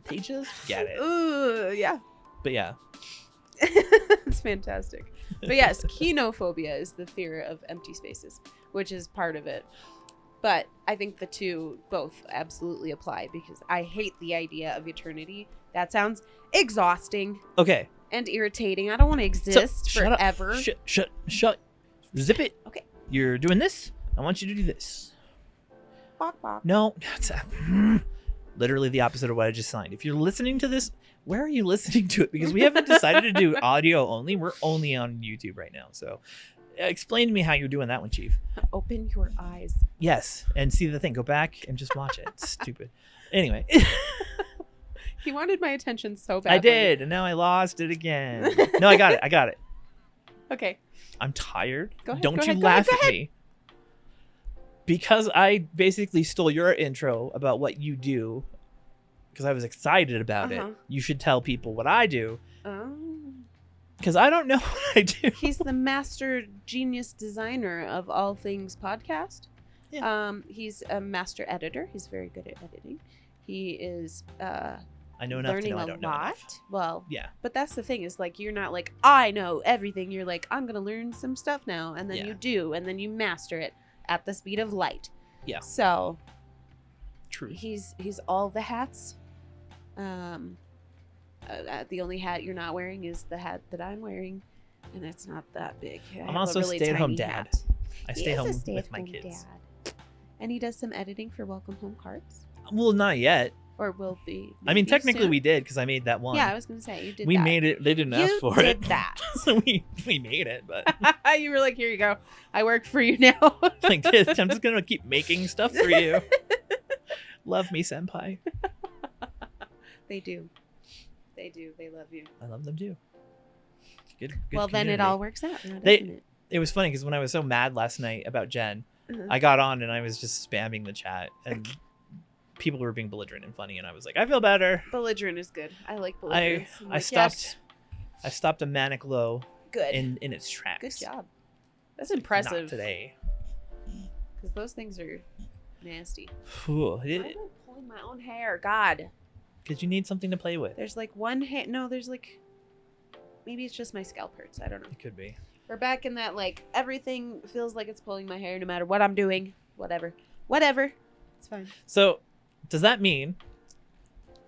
They just get it. Ooh, yeah. But yeah. It's fantastic. But yes, kenophobia is the fear of empty spaces, which is part of it. But I think the two both absolutely apply because I hate the idea of eternity. That sounds exhausting Okay. and irritating. I don't want to exist Shut up. forever. Shut. Zip it. Okay. You're doing this. I want you to do this. Bok, bok. No. That's literally the opposite of what I just signed. If you're listening to this, where are you listening to it? Because we haven't decided to do audio only. We're only on YouTube right now. So explain to me how you're doing that one, Chief. Open your eyes. Yes. And see the thing. Go back and just watch it. It's stupid. Anyway. He wanted my attention so badly. I did. And now I lost it again. No, I got it. Okay. I'm tired. Go ahead, Don't go you ahead, go laugh ahead, go at me. Because I basically stole your intro about what you do because I was excited about it. You should tell people what I do Oh. because I don't know what I do. He's the master genius designer of all things podcast. Yeah. He's a master editor. He's very good at editing. He is I know enough to learning know I a don't know lot. enough. Well, Yeah. but that's the thing is like you're not like I know everything. You're like I'm gonna learn some stuff now, and then Yeah. you do, and then you master it at the speed of light. Yeah. So True. he's all the hats. The only hat you're not wearing is the hat that I'm wearing, and it's not that big. I'm also a stay-at-home dad. I stay He is a home with stay-at-home my kids. dad. And he does some editing for Welcome Home Cards, Well, not yet. or will be. I mean, maybe technically soon. we did because I made that one. Yeah, I was gonna say you did. we that. made it. They didn't You ask for did it. that. So we made it, but You were like, here you go. I work for you now. like this, I'm just gonna keep making stuff for you. Love me, senpai. They do. They do. They love you. I love them too. Good Well, then it community. all works out. Now, They- doesn't it? It was funny because when I was so mad last night about Jen, Uh-huh. I got on and I was just spamming the chat and people were being belligerent and funny and I was like, I feel better. Belligerent is good. I like belligerence. I'm I like, stopped yes, I stopped a manic low good. in its tracks. Good job. That's Not impressive. today. Because those things are nasty. Ooh, Why am I pulling my own hair? God. because you need something to play with. There's like one hair. No, there's like. Maybe it's just my scalp hurts. I don't know. It could be. We're back in that like everything feels like it's pulling my hair no matter what I'm doing. Whatever. Whatever. It's fine. So, does that mean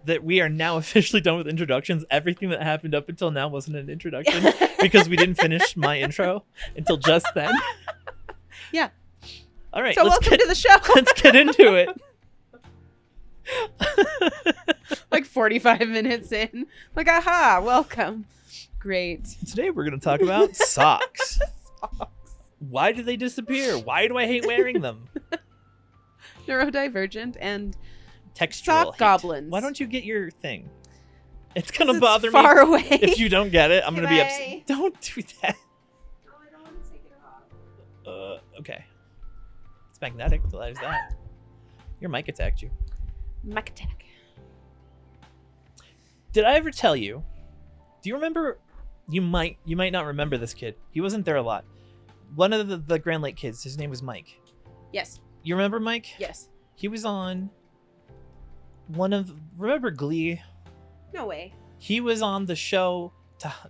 that we are now officially done with introductions? Everything that happened up until now wasn't an introduction because we didn't finish my intro until just then. Yeah. All right. So welcome to the show. Let's get into it. Like 45 minutes in. Like, aha, welcome. Great. Today we're going to talk about socks. Why do they disappear? Why do I hate wearing them? Neurodivergent and Textural sock hate. goblins. Why don't you get your thing? It's going to It's bother me. far away. If you don't get it, I'm going to be Can upset. I- Don't do that. No, I don't want to take it off. Okay. It's magnetic. There's that. Your mic attacked you. Mac attack. Did I ever tell you? Do you remember? You might not remember this kid. He wasn't there a lot. One of the Grand Lake kids. His name was Mike. Yes. You remember Mike? Yes. He was on remember Glee? No way. He was on the show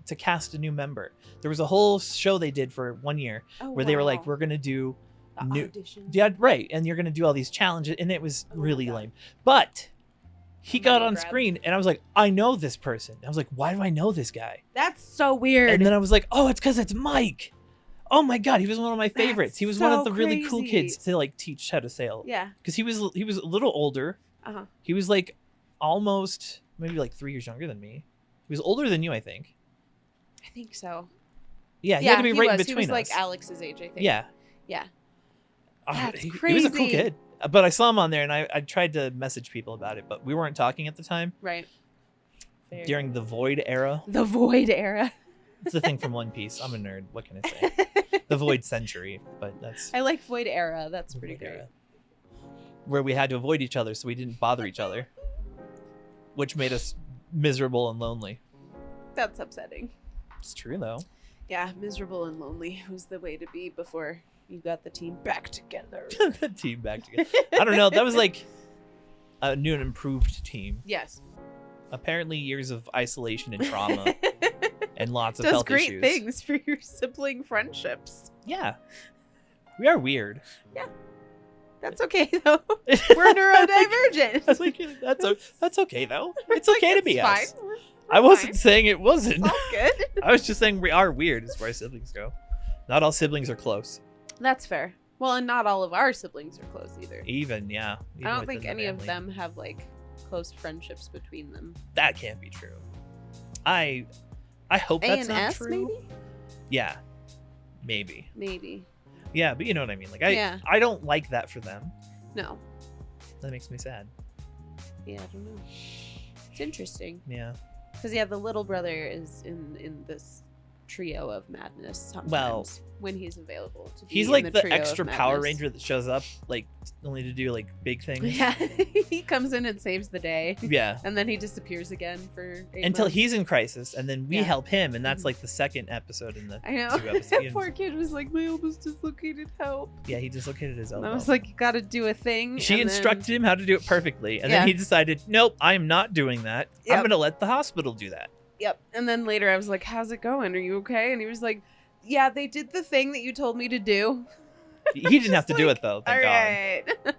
to cast a new member. There was a whole show they did for 1 year Oh, where they were like, wow. we're gonna do The new audition. yeah, right, and you're gonna do all these challenges, and it was Oh my really God. lame. But he got Money on grab. screen, and I was like, I know this person. I was like, why do I know this guy? That's so weird. And then I was like, oh, it's because it's Mike. Oh my god, he was one of my favorites. That's He was one of so the really cool crazy. kids to like teach how to sail. Yeah. Because he was a little older. Uh-huh. He was like almost maybe like 3 years younger than me. He was older than you, I think. I think so. Yeah, he had to be right in was. between He was like us. Alex's age, I think. Yeah. Yeah. That's He was a cool crazy. kid. But I saw him on there and I tried to message people about it, but we weren't talking at the time. Right. Fair. During the Void era. The Void era. It's a thing from One Piece. I'm a nerd. What can I say? The Void Century, but that's I like Void era. That's the pretty Void great. era. Where we had to avoid each other so we didn't bother each other, which made us miserable and lonely. That's upsetting. It's true though. Yeah, miserable and lonely was the way to be before you got the team back together. The team back together. I don't know. That was like a new and improved team. Yes. Apparently, years of isolation and trauma and lots of Does health great issues. things for your sibling friendships. Yeah, we are weird. That's okay though. We're neurodivergent. That's like that's okay though. It's Like, okay to be it's fine. us. We're I wasn't fine. saying it It's wasn't. all good. I was just saying we are weird as far as siblings go. Not all siblings are close. That's fair. Well, and not all of our siblings are close either. Even yeah. Even I don't within think the any of family. them have like close friendships between them. That can't be true. I hope A that's and not S, true. maybe? Yeah, maybe. Maybe. Yeah, but you know what I mean. Like Yeah. I don't like that for them. No. That makes me sad. Yeah, I don't know. It's interesting. Yeah. Because, yeah, the little brother is in this trio of madness sometimes Well, when he's available to be He's in like the trio of extra Power madness. Ranger that shows up like only to do like big things. Yeah. He comes in and saves the day. Yeah. And then he disappears again for 8 Until months. he's in crisis, and then we Yeah. help him, and that's Mhm. like the second episode in the I know. 2 That episodes. poor kid was like, my elbow's dislocated, help. Yeah, he dislocated his elbow. And I was like, you gotta do a thing. She and then- instructed him how to do it perfectly, and Yeah. then he decided, nope, I am not doing that. I'm Yep. gonna let the hospital do that. Yep. And then later I was like, how's it going? Are you okay? And he was like, yeah, they did the thing that you told me to do. He didn't have to do like, it though, All thank God.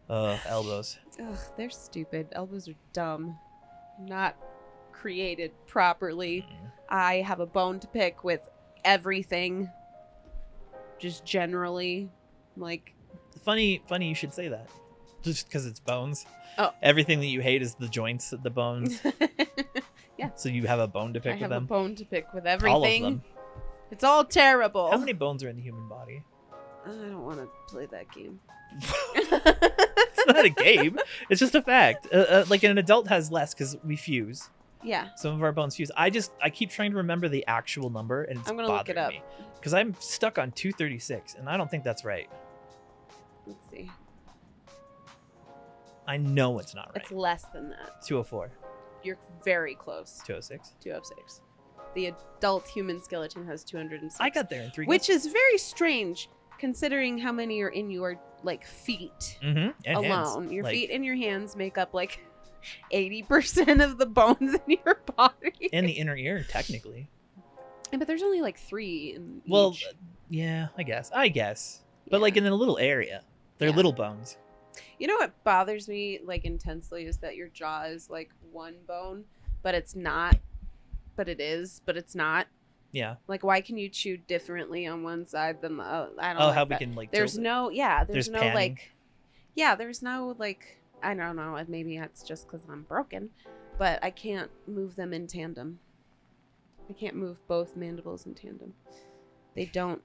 right. Elbows. Ugh, they're stupid. Elbows are dumb. Not created properly. I have a bone to pick with everything. Just generally. Like, Funny you should say that. Just because it's bones. Oh. Everything that you hate is the joints, the bones. Yeah. So you have a bone to I pick with have a them. bone to pick with everything. All of them. It's all terrible. How many bones are in the human body? I don't want to play that game. It's not a game. It's just a fact. Like an adult has less because we fuse. Yeah. Some of our bones fuse. I keep trying to remember the actual number, and it's I'm gonna look it bothering up. me because I'm stuck on 236, and I don't think that's right. Let's see. I know it's not right. It's less than that. 204, You're very close. 206. 206. The adult human skeleton has 206. I got there in 3. Which is very strange considering how many are in your like feet and alone. hands. Your Like, feet and your hands make up like 80% of the bones in your body. and the inner ear, technically. Yeah, but there's only like 3 in Well, each. yeah, I guess. But like Yeah. in a little area, they're Yeah. little bones. You know what bothers me like intensely is that your jaw is like one bone, but it's not. But it is, but it's not. Yeah. Like, why can you chew differently on one side than the other? I don't Oh, like how we that. can like. There's tilt it. no, yeah, There's there's no panning. like, yeah, there's no like, I don't know, maybe that's just because I'm broken, but I can't move them in tandem. I can't move both mandibles in tandem. They don't.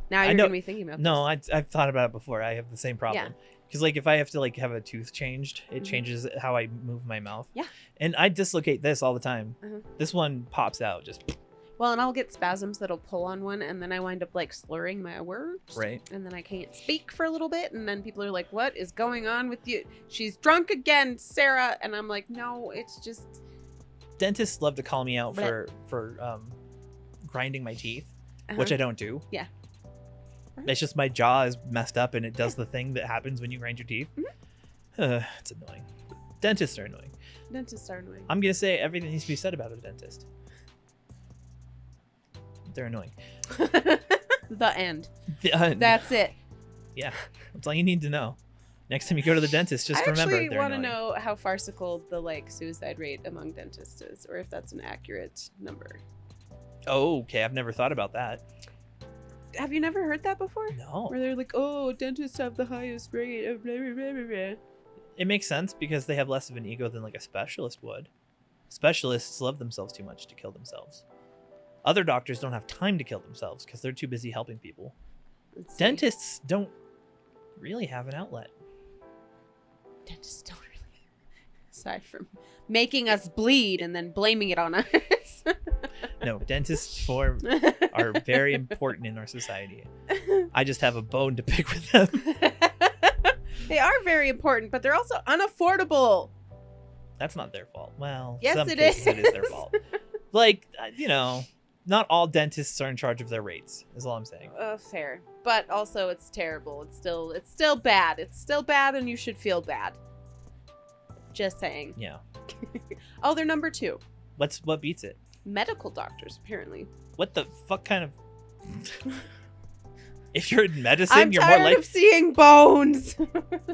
Now I you're know- gonna be thinking about No, this. I've thought about it before. I have the same problem. Because like if I have to like have a tooth changed, it Mhm. changes how I move my mouth. Yeah. And I dislocate this all the time. Uh-huh. This one pops out just Well, and I'll get spasms that'll pull on one, and then I wind up like slurring my words. right. And then I can't speak for a little bit, and then people are like, "What is going on with you? She's drunk again, Sarah." And I'm like, "No, it's just." Dentists love to call me out Blech. for grinding my teeth, Uh-huh. which I don't do. Yeah. It's just my jaw is messed up and it does the thing that happens when you grind your teeth. It's annoying. Dentists are annoying. Dentists are annoying. I'm gonna say everything needs to be said about a dentist. They're annoying. The end. That's it. Yeah, that's all you need to know. Next time you go to the dentist, just I remember actually they're want to annoying. know how farcical the like suicide rate among dentists is, or if that's an accurate number. Oh, okay. I've never thought about that. Have you never heard that before? No. Where they're like, oh, dentists have the highest rate of blah, blah, blah, blah, blah. It makes sense because they have less of an ego than like a specialist would. Specialists love themselves too much to kill themselves. Other doctors don't have time to kill themselves because they're too busy helping people. Let's see. Dentists don't really have an outlet. Dentists don't really. Aside from making us bleed and then blaming it on us. No, dentists are very important in our society. I just have a bone to pick with them. They are very important, but they're also unaffordable. That's not their fault. Well, Yes, some it cases is. it is their fault. Like, not all dentists are in charge of their rates, is all I'm saying. Fair. But also it's terrible. It's still bad. It's still bad and you should feel bad. Just saying. Yeah. Oh, they're number 2. What beats it? Medical doctors, apparently. What the fuck kind of... If you're in medicine, I'm you're tired more like of seeing bones.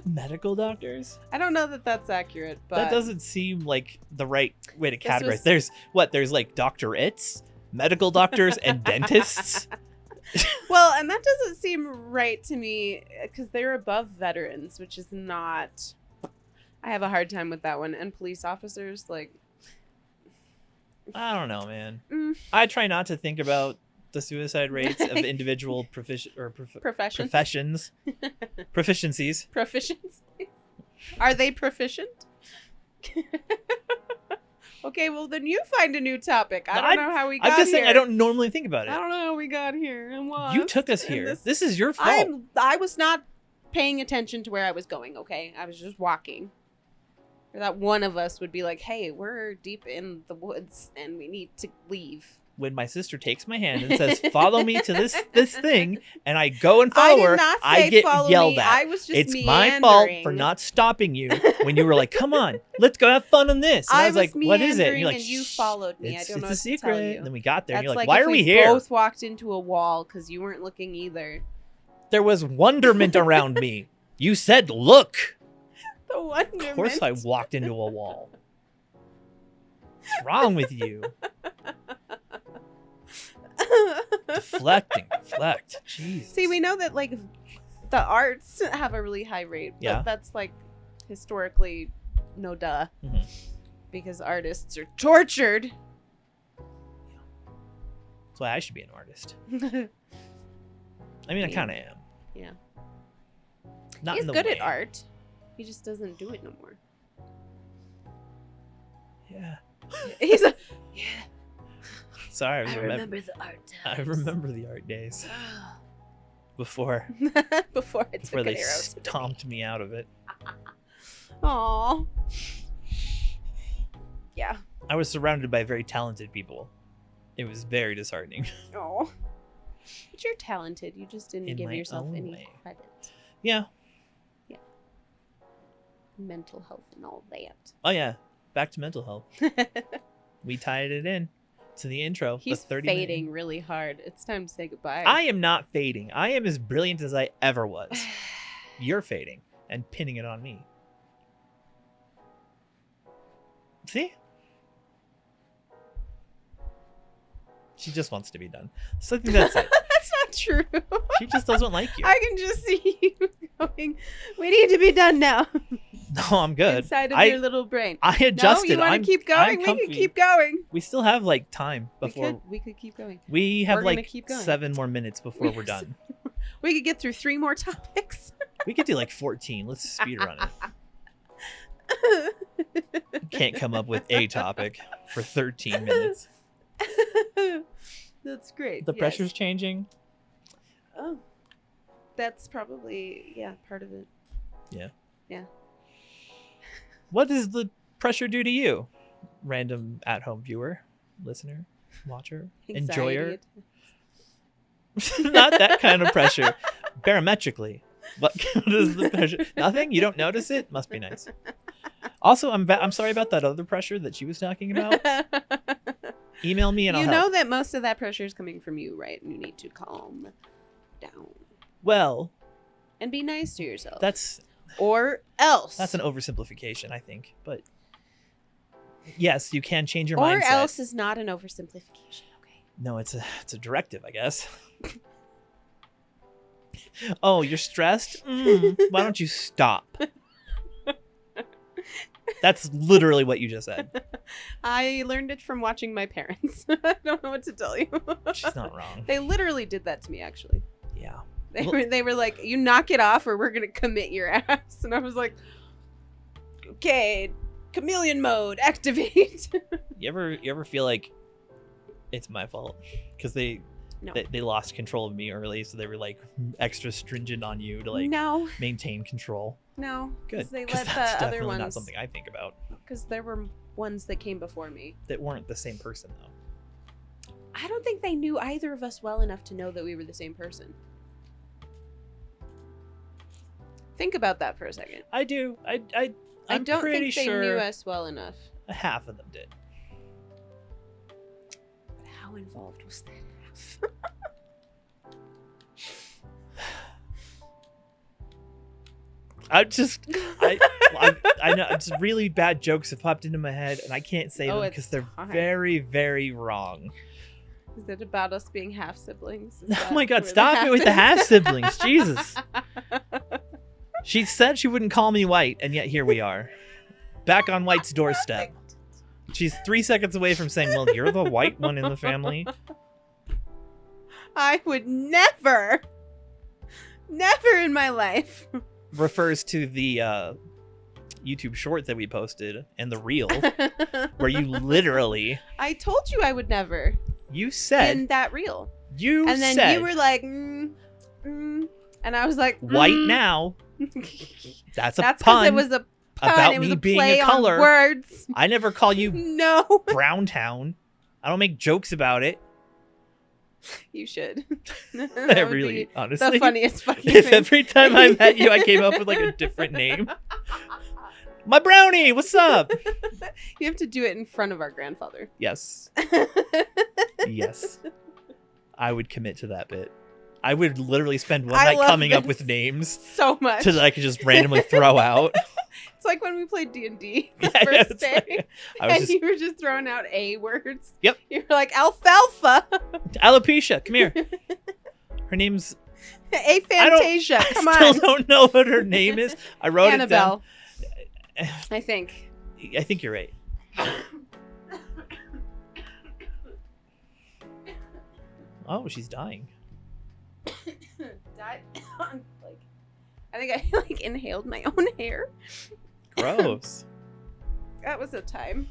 medical doctors? I don't know that that's accurate, but That doesn't seem like the right way to This categorize. was- There's like doctorates, medical doctors, and dentists. well, and that doesn't seem right to me because they're above veterans, which is not. I have a hard time with that one. And police officers, like, I don't know, man. mm, I try not to think about the suicide rates of individual professions. professions, proficiencies. Proficiency. Are they proficient? Okay, well then you find a new topic. I don't know how we got I'm just here. saying I don't normally think about it. I don't know how we got here. And what? You took us And here. This is your fault. I was not paying attention to where I was going, okay? I was just walking. Or that one of us would be like, hey, we're deep in the woods and we need to leave. When my sister takes my hand and says, "Follow me to this thing," and I go and I follow did her, not I say get follow yelled me. at. I was just It's my fault for meandering. not stopping you when you were like, "Come on, let's go have fun on this." And I was like, "What is it?" And you're like, and you "Shh, followed me. I It's don't know a what secret." to tell you. And then we got there, and That's you're like, like "Why if are we we here?" both walked into a wall because you weren't looking either. There was wonderment around me. You said, "Look." The wonderment. Of course, I walked into a wall. What's wrong with you? Deflect. Jeez. See, we know that like the arts have a really high rate. But Yeah. that's like historically no duh. Mhm. Because artists are tortured. That's why I should be an artist. I mean, I Yeah. kind of am. Yeah. Not He's in the good way. at art. He just doesn't do it no more. Yeah. He's a yeah. Sorry, I remember the art times. I remember the art days before Before I took they an arrow to the stomped me out of it. Aw. Yeah. I was surrounded by very talented people. It was very disheartening. Oh. But you're talented. You just didn't In give my yourself own any way. credit. Yeah. Mental health and all Oh yeah. Back to mental health. that. We tied it in to the intro. He's the 30 fading minute- really hard. It's time to say goodbye. I am not fading. I am as brilliant as I ever was. You're fading and pinning it on me. See? She just wants to be done. So I think that's it. That's not true. She just doesn't like you. I can just see you going, we need to be done now. No, I'm good. Inside of your little brain. I No, adjusted. you want I'm- to keep I'm going? We comfy. can keep going. We still have like time before We could keep going. we have We're gonna like keep going. 7 more minutes before we're done. We could get through 3 more topics. We could do like 14. Let's speed run it. Can't come up with a topic for 13 minutes. That's great. The yes. pressure's changing. Oh, that's probably part of it. Yeah. What does the pressure do to you? Random at-home viewer, listener, watcher, enjoyer. Anxiety. Not that kind of pressure. Barometrically. What is the pressure? Nothing? You don't notice it? Must be nice. Also, I'm sorry about that other pressure that she was talking about. Email me and I'll You help. know that most of that pressure is coming from you, right? And you need to calm down Well, and be nice to yourself. that's Or else. an oversimplification, I think. But yes, you can change your or mindset. else is not an oversimplification. Okay. No, it's a directive, I guess. Oh, you're stressed? Why don't you stop? That's literally what you just said. I learned it from watching my parents. I don't know what to tell you. She's not wrong. They literally did that to me, actually. Yeah. They were like, you knock it off or we're going to commit your ass. And I was like, okay, chameleon mode, activate. You ever feel like it's my fault? Because they lost control of me early, so they were like extra stringent on you to like maintain control. No. Good. They Because let that's the other definitely ones. not something I think about. Because there were ones that came before me. That weren't the same person, though. I don't think they knew either of us well enough to know that we were the same person. Think about that for a second. I do. I'm I don't pretty think they sure knew us well enough. half of them did. But how involved was that half? I know it's really bad jokes have popped into my head, and I can't say them because they're very, very wrong. Is it about us being half siblings? Oh my god, stop it with the half siblings. Jesus. She said she wouldn't call me white, and yet here we are. Back on White's doorstep. She's 3 seconds away from saying, well, you're the white one in the family. I would never in my life. Refers to the YouTube short that we posted and the reel where you literally... I told you I would never. You said... In that reel. And then you were like, and I was like, white now. That's because pun. it was a pun. About it was me a being play a color. on words. I never call you No. Browntown. I don't make jokes about it. You should. I really, honestly. The funniest fucking If thing. every time I met you, I came up with like a different name. My brownie, what's up? You have to do it in front of our grandfather. Yes. Yes. I would commit to that bit. I would literally spend one night coming up with names so much that I could just randomly throw out. It's like when we played D&D the Yeah, first day, like, you were just throwing out A words. Yep. You were like, alfalfa. Alopecia, come here. Her name's... Aphantasia, come on. I still don't know what her name is. I wrote Annabelle, it down. I think. I think you're right. Oh, she's dying. Died. I think I inhaled my own hair. Gross. That was a time.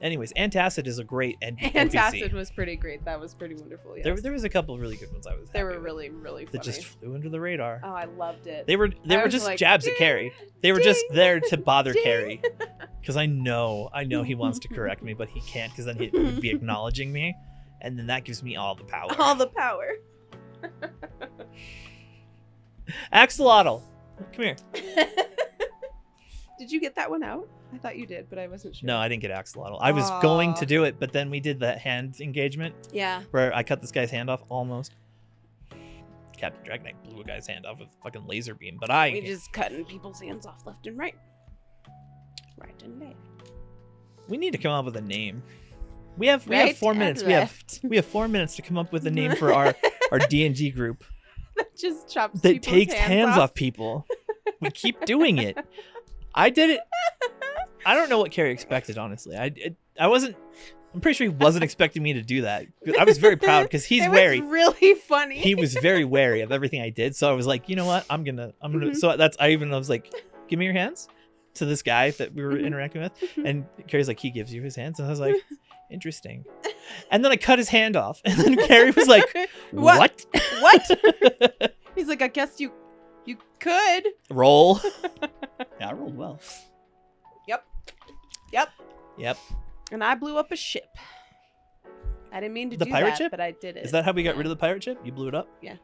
Anyways, Antacid is a great Antacid was pretty great. That was pretty wonderful. Yes. There was a couple of really good ones. They were really, really funny. That just flew under the radar. Oh, I loved it. They were just like, jabs at Carrie. They were just there to bother Carrie. Because I know he wants to correct me, but he can't because then he would be acknowledging me. And then that gives me all the power. All the power. Axolotl, come here. Did you get that one out? I thought you did, but I wasn't sure. No, I didn't get Axolotl. I was going to do it, but then we did that hand engagement. Yeah. Where I cut this guy's hand off almost. Captain Dragonknight blew a guy's hand off with a fucking laser beam, but we just cutting people's hands off left and right. Right and left. We need to come up with a name. We have 4 minutes. We have 4 minutes to come up with a name for our D&D group. That just chops that takes hands off people. We keep doing it. I did it. I don't know what Carrie expected, honestly. I wasn't. I'm pretty sure he wasn't expecting me to do that. I was very proud because he's wary. It was really funny. He was very wary of everything I did, so I was like, you know what? I'm gonna. So I was like, give me your hands to this guy that we were interacting with, and Carrie's like, he gives you his hands, and I was like, interesting. And then I cut his hand off, and then Carrie was like, what? What? He's like, I guess you could roll. Yeah, I rolled well. Yep. And I blew up a ship. I didn't mean to do pirate that, ship? but I did it. Is that how we got rid of the pirate ship? You blew it up? Yeah.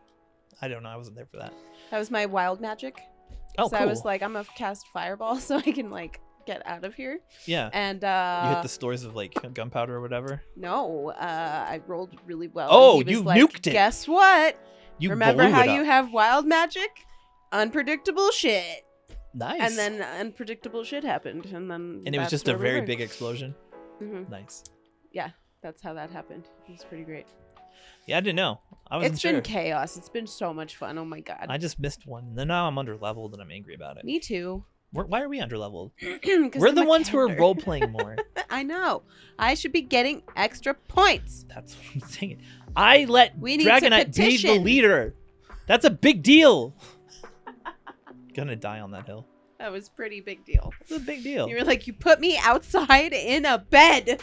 I don't know. I wasn't there for that. That was my wild magic. Oh, so cool. I was like, I'm gonna cast fireball so I can get out of here. Yeah. And you hit the stores of gunpowder or whatever. No, I rolled really well. Oh, you nuked it. Guess what? You remember how you have wild magic? Unpredictable shit. Nice. And then unpredictable shit happened, and it was just a very big explosion. Mm-hmm. Nice. Yeah. That's how that happened. It was pretty great. Yeah, I didn't know. I wasn't It's sure. been chaos. It's been so much fun. Oh my god. I just missed one. And then now I'm under leveled and I'm angry about it. Me too. Why are we under leveled? 'Cause We're I'm the a ones who are Kender. role playing more. I know. I should be getting extra points. That's what I'm saying. I let We need to Dragonite be the petition. leader. That's a big deal. Gonna die on that hill. That was a pretty big deal. It's a big deal. You were like, you put me outside in a bed.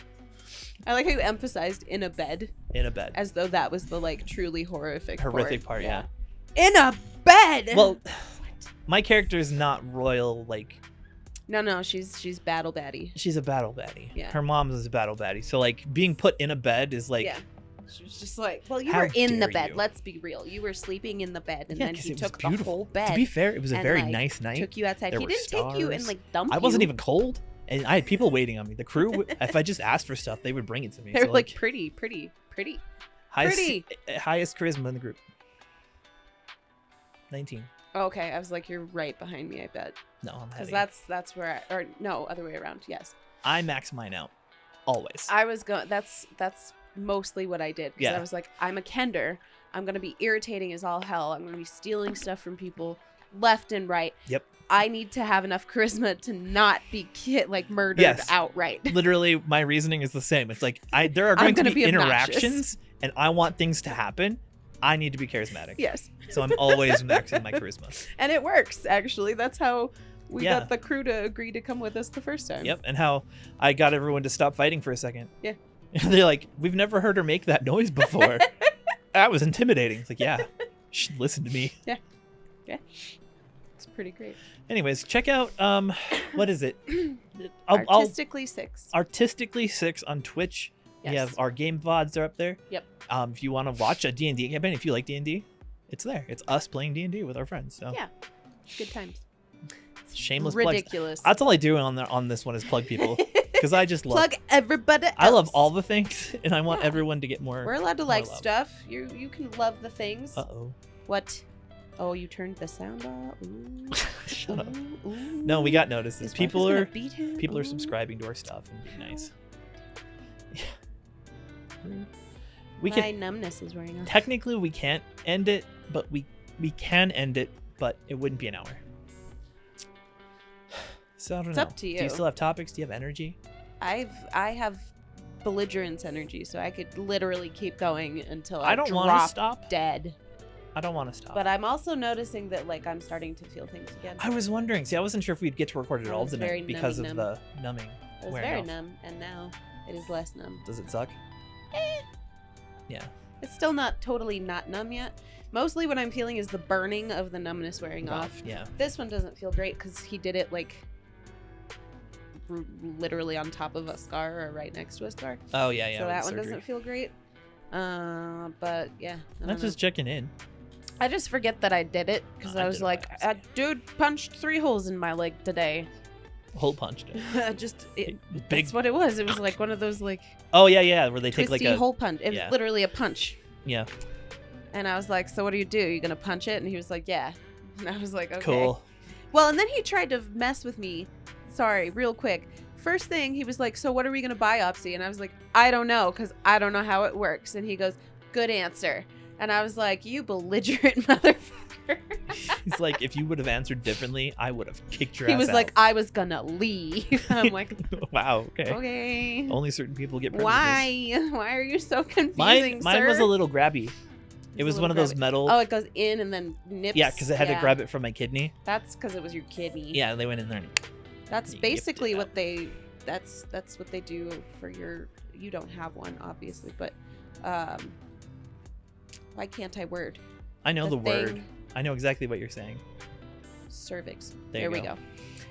I like how you emphasized in a bed, In a bed. as though that was the like truly horrific Part, yeah. In a bed. Well, my character is not royal. Like, no, she's battle baddie. she's a battle baddie. Yeah. Her mom is a battle baddie. So like being put in a bed is like. Yeah. She was just like, well, you How were in the dare bed. you. Let's be real. You were sleeping in the bed, and Yeah, then 'cause he it was took the beautiful. whole bed. To be fair, it was a and, very like, nice night. Took you outside. There He were didn't take you and stars. like dump I wasn't you. even cold, and I had people waiting on me. The crew, if I just asked for stuff, they would bring it to me. They were So, like pretty. highest, pretty. highest charisma in the group. 19. Okay, I was like, you're right behind me. I bet, No, I'm because heavy. that's where or no, other way around. Yes, I max mine out. Always. I was going. That's mostly what I did. Because Yeah. I was like, I'm a Kender. I'm gonna be irritating as all hell. I'm gonna be stealing stuff from people left and right. Yep. I need to have enough charisma to not be murdered Yes. outright. Literally, my reasoning is the same. It's like there are I'm going to gonna be be obnoxious. interactions, and I want things to happen. I need to be charismatic. Yes. So I'm always maxing my charisma. And it works, actually. That's how we Yeah. got the crew to agree to come with us the first time. Yep. And how I got everyone to stop fighting for a second. Yeah. They're like, we've never heard her make that noise before. That was intimidating. It's like, yeah, listen to me. It's pretty great. Anyways, check out what is it? I'll Artistically 6. Artistically 6 on Twitch. Yes. We have our game VODs are up there. Yep. If you want to watch a D&D campaign, if you like D&D, it's there. It's us playing D&D with our friends. So Yeah. Good times. shameless plugs. Ridiculous. That's all I do on this one is plug people because I just love. Plug everybody else. I love all the things, and I want Yeah. everyone to get more. We're allowed to like love. stuff. You can love the things. Uh-oh. What? Oh, you turned the sound off. Ooh. Shut up. Ooh, ooh. No, we got notices. His wife People is gonna are beat him. people are Ooh. subscribing to our stuff and being nice. Yeah. My We can numbness is wearing off. technically we can't end it, but we can end it, but it wouldn't be an hour. So I don't It's know. up to Do you you. still have topics? Do you have energy? I have belligerence energy, so I could literally keep going until I I don't want want to stop. dead. I don't want to stop. But I'm also noticing that like I'm starting to feel things again. I was wondering. See, I wasn't sure if we'd get to record it I all was very tonight because of nummy the numbing. It was wearing very off. numb, and now it is less numb. Does it suck? Yeah. It's still not totally not numb yet. Mostly what I'm feeling is the burning of the numbness wearing off. Yeah. This one doesn't feel great because he did it like literally on top of a scar or right next to a scar. Oh yeah, yeah. So with that the one surgery. doesn't feel great. But yeah. I don't That's know. just checking in. I just forget that I did it because I I did was it like, by a accident. dude punched 3 holes in my leg today. Hole punched it. Big. That's what it was. It was like one of those like Oh yeah, yeah. Where they take twisty like a hole punch. It was yeah. literally a punch. yeah. And I was like, so what do? You gonna punch it? And he was like, yeah. And I was like, okay. Cool. Well, and then he tried to mess with me. Sorry, real quick. First thing, he was like, so what are we gonna biopsy? And I was like, I don't know, because I don't know how it works. And he goes, good answer. And I was like, you belligerent motherfucker. He's like, if you would have answered differently, I would have kicked your He ass was out. like, I was gonna leave. I'm like, wow. Okay. okay. Only certain people get privileges. Why? Why are you so confusing, Mine sir? was a little grabby. It a was little one of those grabby. metal. Oh, it goes in and then nips. yeah, because I had to grab it from my kidney. That's because it was your kidney. Yeah, they went in there. And That's You yipped basically it what out. they. That's what they do for your. You don't have one, obviously, but why can't I word? I know the word. thing- I know exactly what you're saying. Cervix. There we you go. go.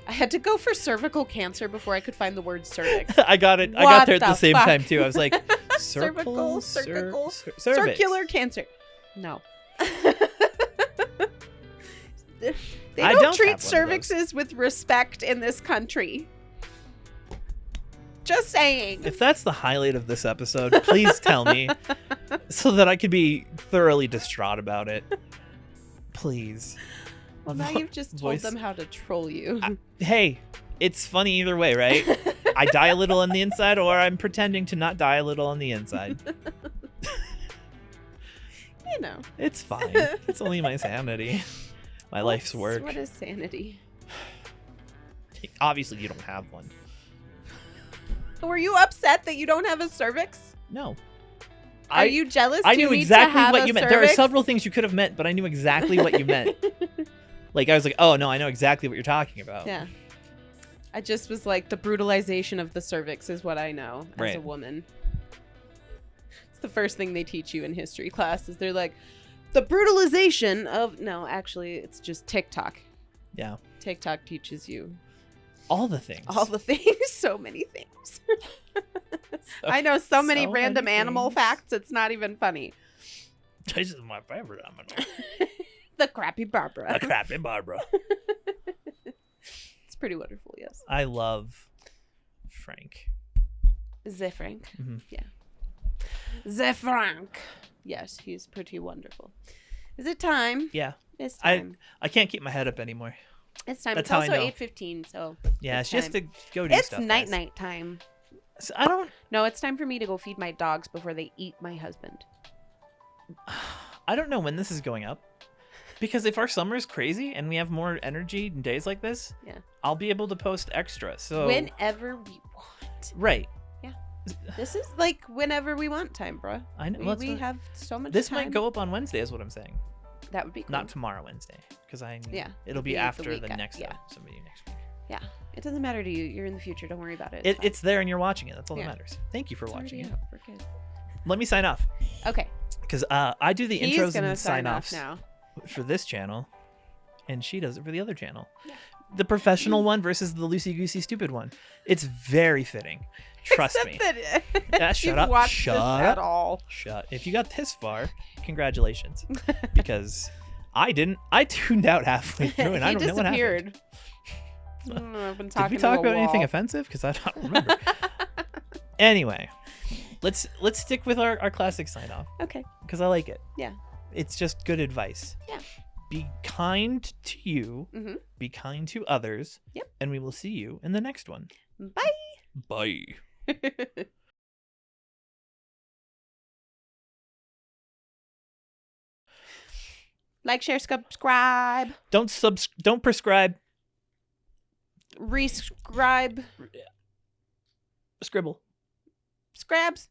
I had to go for cervical cancer before I could find the word cervix. I got it. I What got there at the the same fuck? time too. I was like, Cervical, circle, cervical, cervix. Circular cancer. No. They I don't don't treat have one of those. cervixes with respect in this country. Just saying. If that's the highlight of this episode, please tell me so that I could be thoroughly distraught about it. Please. Well, now you've just told voice- them how to troll you. Hey, it's funny either way, right? I die a little on the inside, or I'm pretending to not die a little on the inside. You know. It's fine. It's only my sanity. My life's work. What is sanity? Obviously, you don't have one. Were you upset that you don't have a cervix? No. Are you jealous? I Do you knew need exactly to have what a you meant. There are cervix? several things you could have meant, but I knew exactly what you meant. Like, I was like, oh, no, I know exactly what you're talking about. Yeah. I just was like, the brutalization of the cervix is what I know as a Right. woman. It's the first thing they teach you in history class is they're like, the brutalization of... No, actually, it's just TikTok. Yeah. TikTok teaches you All the things. all the things. So many things. I know so many so random many animal things. facts. It's not even funny. This is my favorite animal. The crappy Barbara. A crappy Barbara. It's pretty wonderful, yes. I love Frank. The Frank. Mhm. Yeah. The Frank. Yes, he's pretty wonderful. Is it time? Yeah. It's time. I can't keep my head up anymore. It's time. That's It's how I also know. 8:15, so Yeah, It's it's just to time. go do it's stuff. night guys. night time. So I don't. No, it's time for me to go feed my dogs before they eat my husband. I don't know when this is going up. Because if our summer is crazy and we have more energy in days like this, Yeah. I'll be able to post extra. So Whenever we want. right. This is like whenever we want time, bruh. I know. We, well, that's we what- have so much this time. might go up on Wednesday, is what I'm saying. That would be cool. Not tomorrow, Wednesday, because Yeah, it'll be the after week the af- next yeah. somebody next week. Yeah. It doesn't matter to you. You're in the future. Don't worry about it. It, fine. it's there and you're watching it. That's all Yeah. that matters. Thank you for It's watching already it. out. We're good. Let me sign off Okay. because I do the He's intros gonna and sign off sign-offs now. for this channel, and she does it for the other channel. Yeah. The professional one versus the loosey-goosey stupid one. It's very fitting. Trust me. Except that Yeah, if shut you've up. watched Shut this up. at all. Shut. If you got this far, congratulations. Because I didn't. I tuned out halfway through, and I don't know what happened. disappeared. I don't know, I've been Did talking we to talk a about anything wall. offensive? Because I don't remember. Anyway, let's stick with our classic sign off Okay. because I like it. Yeah. It's just good advice. Yeah. Be kind to you. Mm-hmm. Be kind to others. Yep. And we will see you in the next one. Bye. Bye. Like, share, subscribe, Don't prescribe. rescribe, Scribble. scrabs.